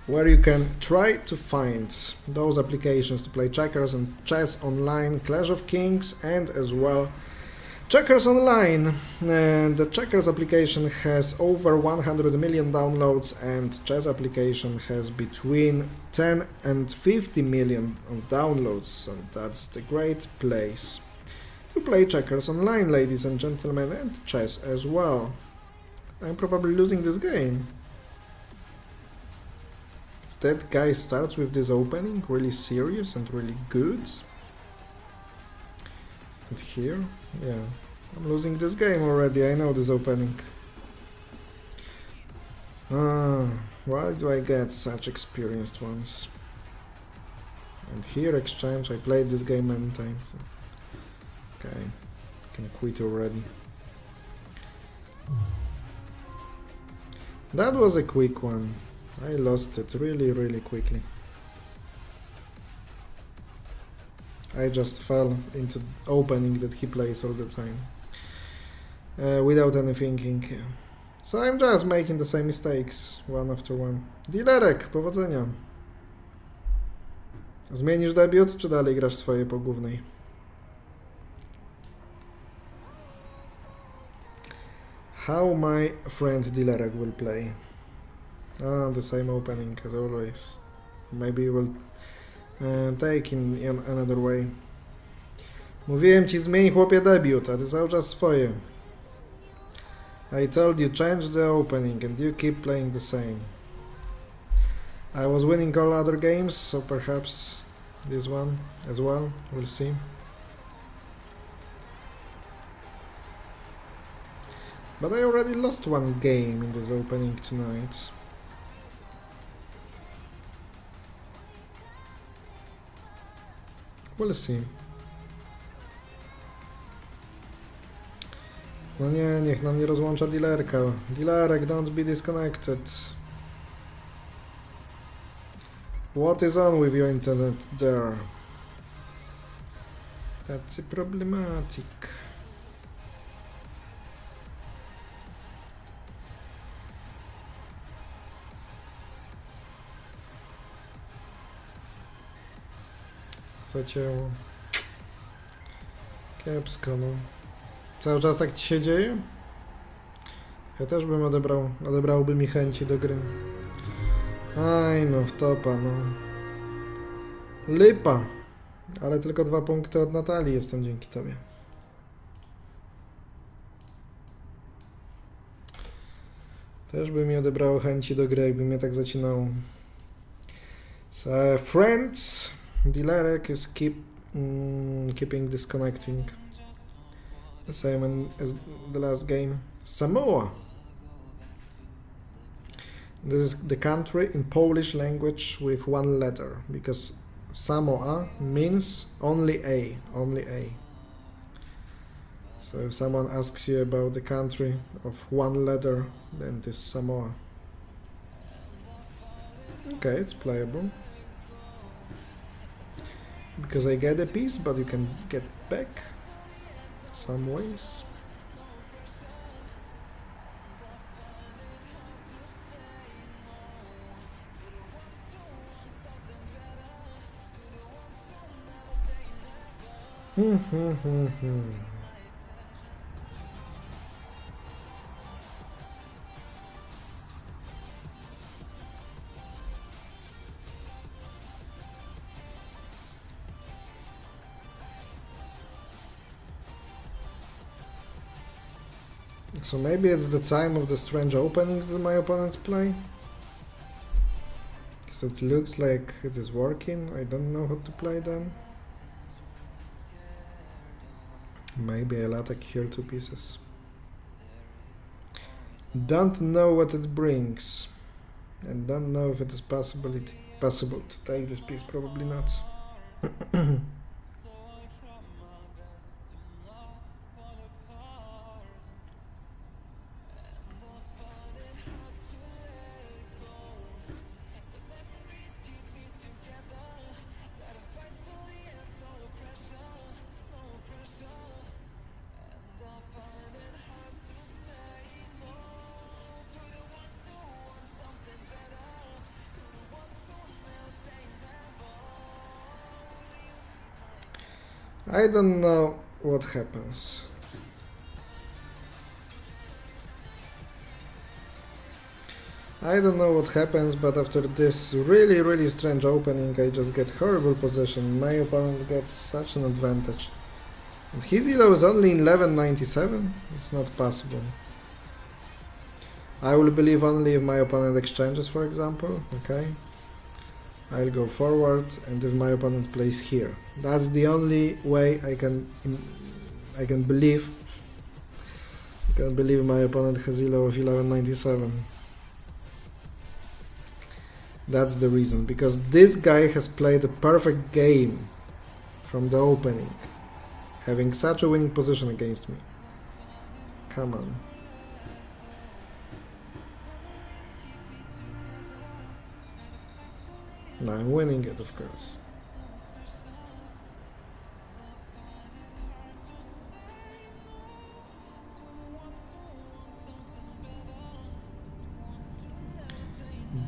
where you can try to find those applications to play checkers and chess online, Clash of Kings, and as well checkers online. The checkers application has over 100 million downloads, and chess application has between 10 and 50 million of downloads, and that's the great place to play checkers online, ladies and gentlemen, and chess as well. I'm probably losing this game. That guy starts with this opening really serious and really good. And here, yeah, I'm losing this game already, I know this opening. Why do I get such experienced ones? And here exchange, I played this game many times. Okay, I can quit already. That was a quick one. I lost it really quickly. I just fell into opening that he plays all the time. Without any thinking. So I'm just making the same mistakes, one after one. Dilerek, powodzenia. Zmienisz debiut, czy dalej grasz swoje po głównej? How my friend Dilerek will play. The same opening as always. Maybe we'll take in another way. Mówiłem ci, zmień chłopie debiut, a ty cały czas swoje. I told you change the opening and you keep playing the same. I was winning all other games, so perhaps this one as well, we'll see. But I already lost one game in this opening tonight. We'll see. No nie, niech nam nie rozłącza dealerka. Dealerek, don't be disconnected. What is on with your internet there? That's problematic. Zacięło. Kiepsko, no. Cały czas tak ci się dzieje? Ja też bym odebrałby mi chęci do gry. Aj no, w topa, no. Lipa. Ale tylko 2 punkty od Natalii jestem dzięki tobie. Też by mi odebrało chęci do gry, jakby mnie tak zacinało. So, friends, Dilerek is keeping disconnecting. The same as the last game. Samoa. This is the country in Polish language with 1 letter, because Samoa means only A. So if someone asks you about the country of 1 letter, then it is Samoa. Okay, it's playable. Because I get a piece, but you can get back some ways. So maybe it's the time of the strange openings that my opponents play. So it looks like it is working. I don't know how to play them. Maybe I'll attack here 2 pieces. Don't know what it brings. And don't know if it is possible to take this piece. Probably not. I don't know what happens. I don't know what happens, but after this really strange opening, I just get horrible position. My opponent gets such an advantage. And his elo is only 1197? It's not possible. I will believe only if my opponent exchanges, for example, okay? I'll go forward, and if my opponent plays here. That's the only way I can believe. I can believe my opponent has elo of 1197. That's the reason, because this guy has played a perfect game from the opening. having such a winning position against me. Come on. No, I'm winning it, of course.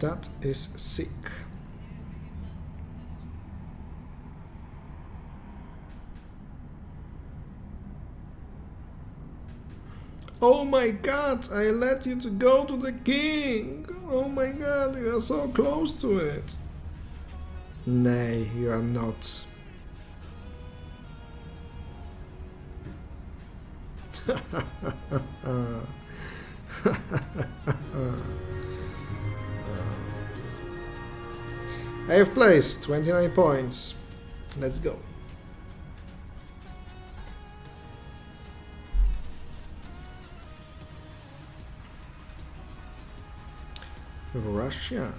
That is sick. Oh my god, I let you to go to the king! Oh my god, you are so close to it! Nay, you are not. I have placed 29 points. Let's go. Russia.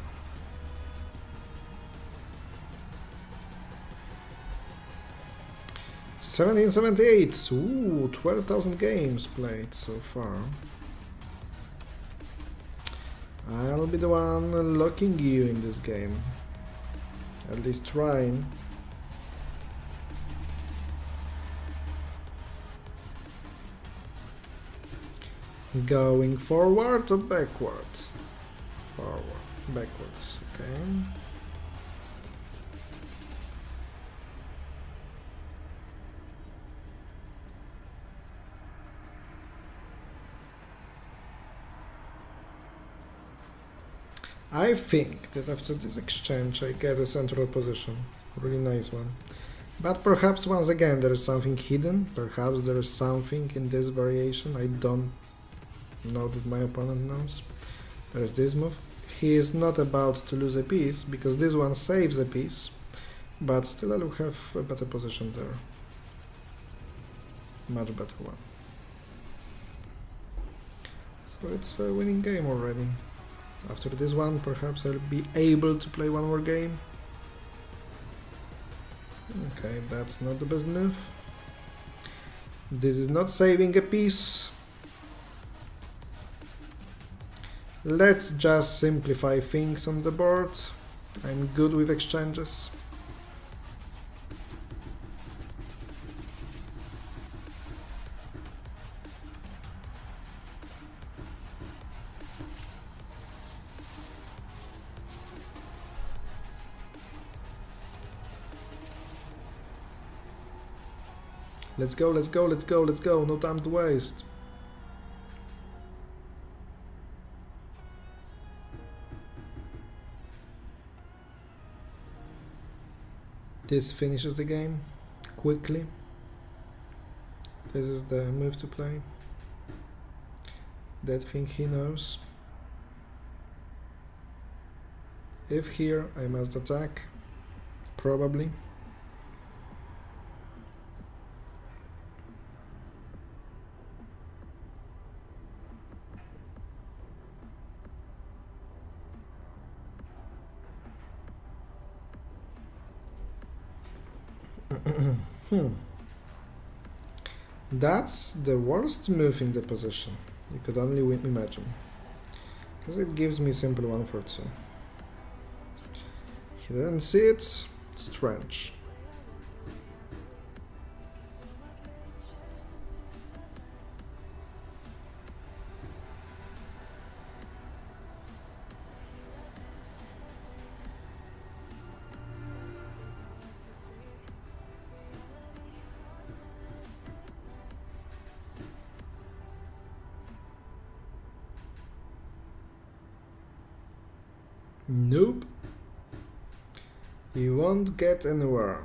$1778. Ooh, 12,000 games played so far. I'll be the one locking you in this game. At least trying. Going forward or backwards? Forward, backwards, okay. I think that after this exchange I get a central position, really nice one. But perhaps once again there is something hidden, perhaps there is something in this variation I don't know that my opponent knows. There is this move. He is not about to lose a piece, because this one saves a piece, but still I will have a better position there. Much better one. So it's a winning game already. After this one, perhaps I'll be able to play one more game. Okay, that's not the best move. This is not saving a piece. Let's just simplify things on the board. I'm good with exchanges. Let's go, let's go, let's go, let's go. No time to waste. This finishes the game quickly. This is the move to play. That thing he knows. If here, I must attack. Probably. That's the worst move in the position. You could only imagine. Because it gives me simple 1 for 2. He didn't see it. Strange. Nope. You won't get anywhere.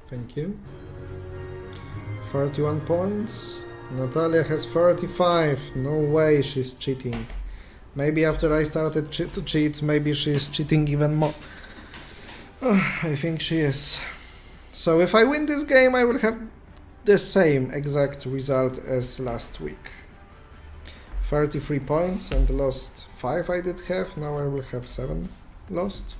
Thank you. 31 points. Natalia has 35. No way she's cheating. Maybe after I started to cheat, maybe she's cheating even more. I think she is. So if I win this game, I will have the same exact result as last week. 33 points and lost 5 I did have, now I will have 7 lost.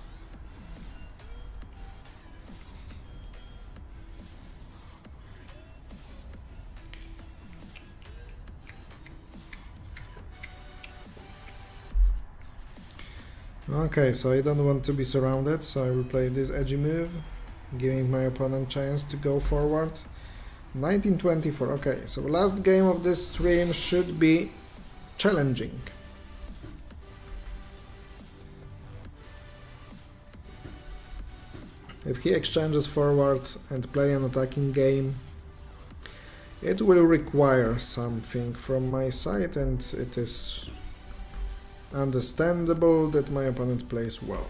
Okay, so I don't want to be surrounded, so I will play this edgy move, giving my opponent chance to go forward. 1924, okay, so last game of this stream should be challenging. If he exchanges forward and play an attacking game, it will require something from my side, and it is understandable that my opponent plays well.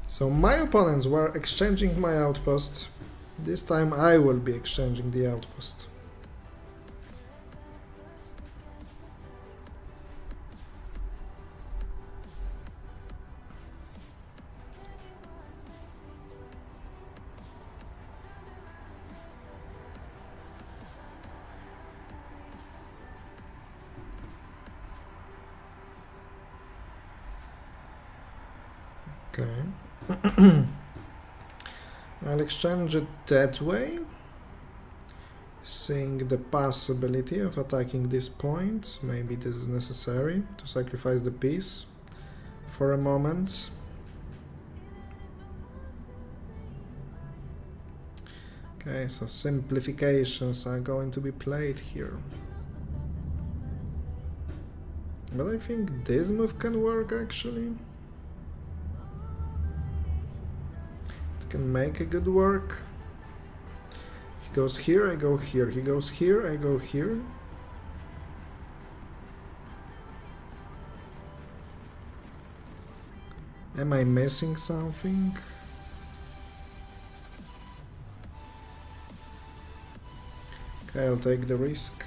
So my opponents were exchanging my outpost. This time I will be exchanging the outpost. Okay. I'll exchange it that way, seeing the possibility of attacking this point. Maybe this is necessary to sacrifice the piece for a moment. Okay, so simplifications are going to be played here. But I think this move can work actually. Can make a good work. He goes here, I go here. He goes here, I go here. Am I missing something? Okay, I'll take the risk.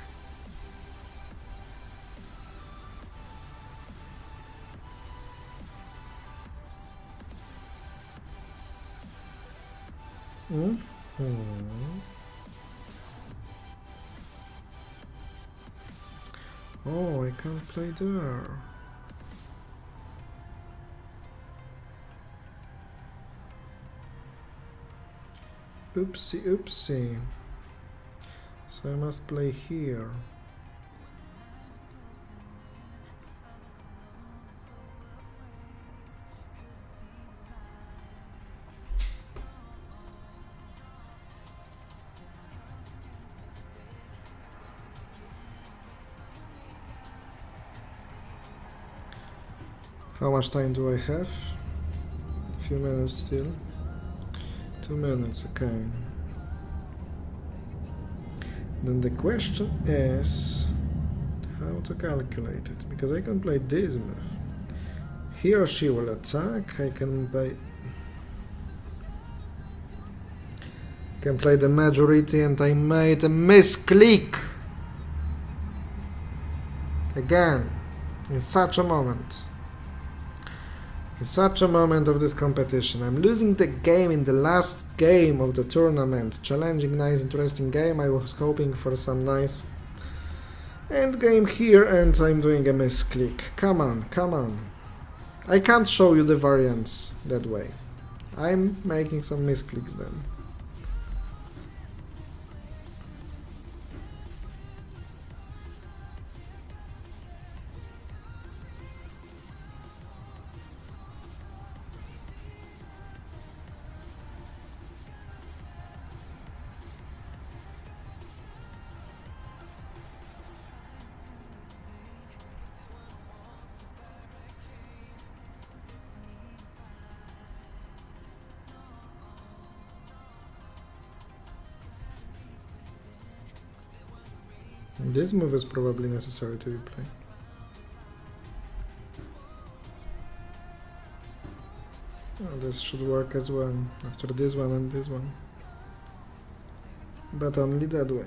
Oh, I can't play there. Oopsie, oopsie. So I must play here. How much time do I have? A few minutes still. 2 minutes, okay. Then the question is how to calculate it, because I can play this move. He or she will attack. I can play the majority, and I made a misclick again in such a moment. In such a moment of this competition. I'm losing the game in the last game of the tournament. Challenging, nice, interesting game. I was hoping for some nice end game here, and I'm doing a misclick. Come on, come on. I can't show you the variants that way. I'm making some misclicks then. This move is probably necessary to be played. Oh, this should work as well, after this one and this one. But only that way.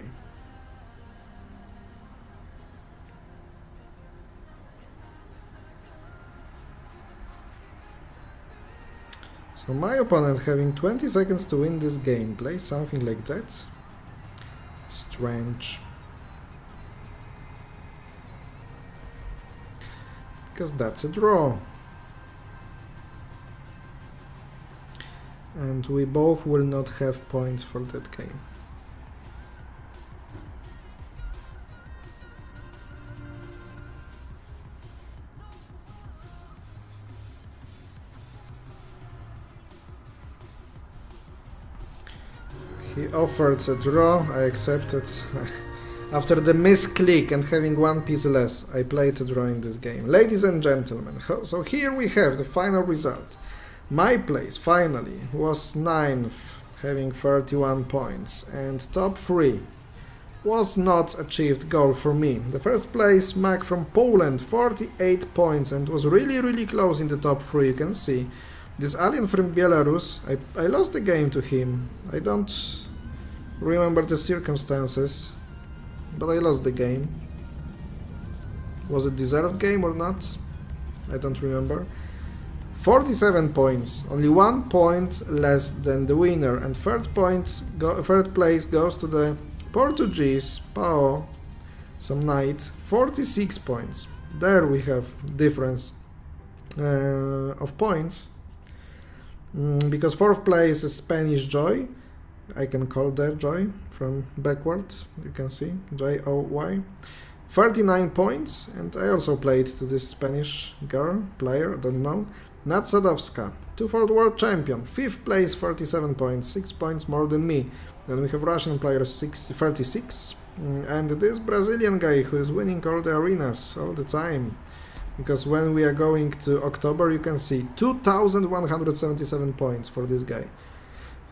So my opponent, having 20 seconds to win this game, plays something like that. Strange. Because that's a draw. And we both will not have points for that game. He offered a draw, I accepted. After the misclick and having one piece less, I played a draw in this game. Ladies and gentlemen, so here we have the final result. My place, finally, was 9th, having 31 points, and top 3 was not achieved goal for me. The first place, Mac from Poland, 48 points, and was really close in the top 3, you can see. This alien from Belarus, I lost the game to him. I don't remember the circumstances, but I lost the game. Was it deserved game or not? I don't remember. 47 points, only 1 point less than the winner, and third place goes to the Portuguese Pao, some knight, 46 points. There we have difference of points, because fourth place is Spanish Joy. I can call that Joy from backward, you can see, Joy, 39 points, and I also played to this Spanish girl, player, I don't know, Nat Sadowska, two-fold world champion, 5th place, 37 points, 6 points more than me. Then we have Russian players 36, and this Brazilian guy who is winning all the arenas all the time. Because when we are going to October, you can see 2,177 points for this guy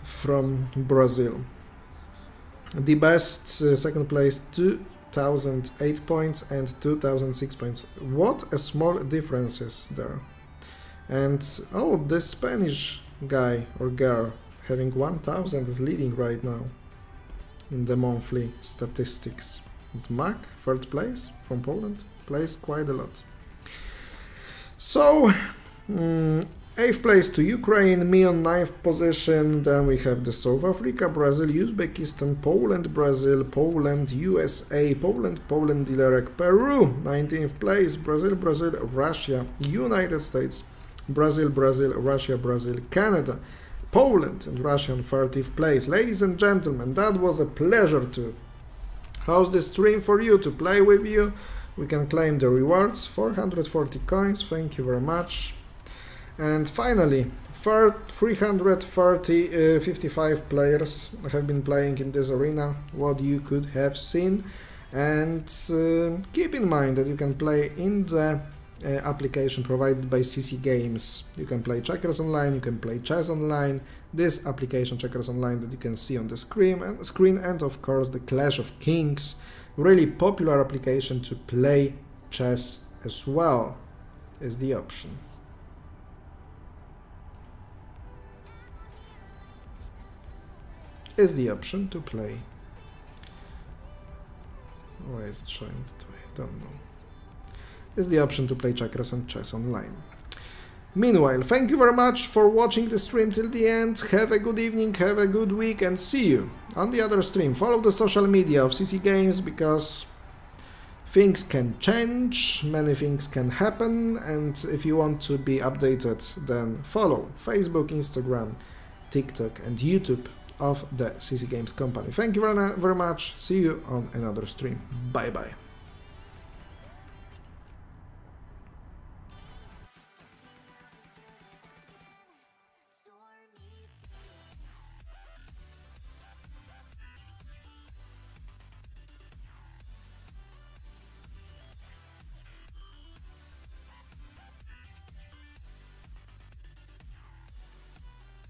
from Brazil. The best second place, 2,008 points and 2,006 points. What a small differences there. And oh, the Spanish guy or girl having 1,000 is leading right now in the monthly statistics. And Mac, third place from Poland, plays quite a lot. So, 8th place to Ukraine, me on 9th position. Then we have the South Africa, Brazil, Uzbekistan, Poland, Brazil, Poland, USA, Poland, Ilirek, Peru, 19th place, Brazil, Russia, United States, Brazil, Russia, Brazil, Canada, Poland, and Russia on 30th place. Ladies and gentlemen, that was a pleasure to host this stream for you, to play with you. We can claim the rewards, 440 coins, thank you very much. And finally, 355 players have been playing in this arena, what you could have seen. And keep in mind that you can play in the application provided by CC Games. You can play checkers online, you can play chess online, this application checkers online that you can see on the screen, and of course the Clash of Kings, really popular application to play chess as well, is the option. Is the option to play. Why is it showing that way? Don't know. Is the option to play checkers and chess online. Meanwhile, thank you very much for watching the stream till the end. Have a good evening, have a good week, and see you on the other stream. Follow the social media of CC Games, because things can change, many things can happen, and if you want to be updated, then follow Facebook, Instagram, TikTok and YouTube of the CC Games company. Thank you very much. See you on another stream. Bye bye.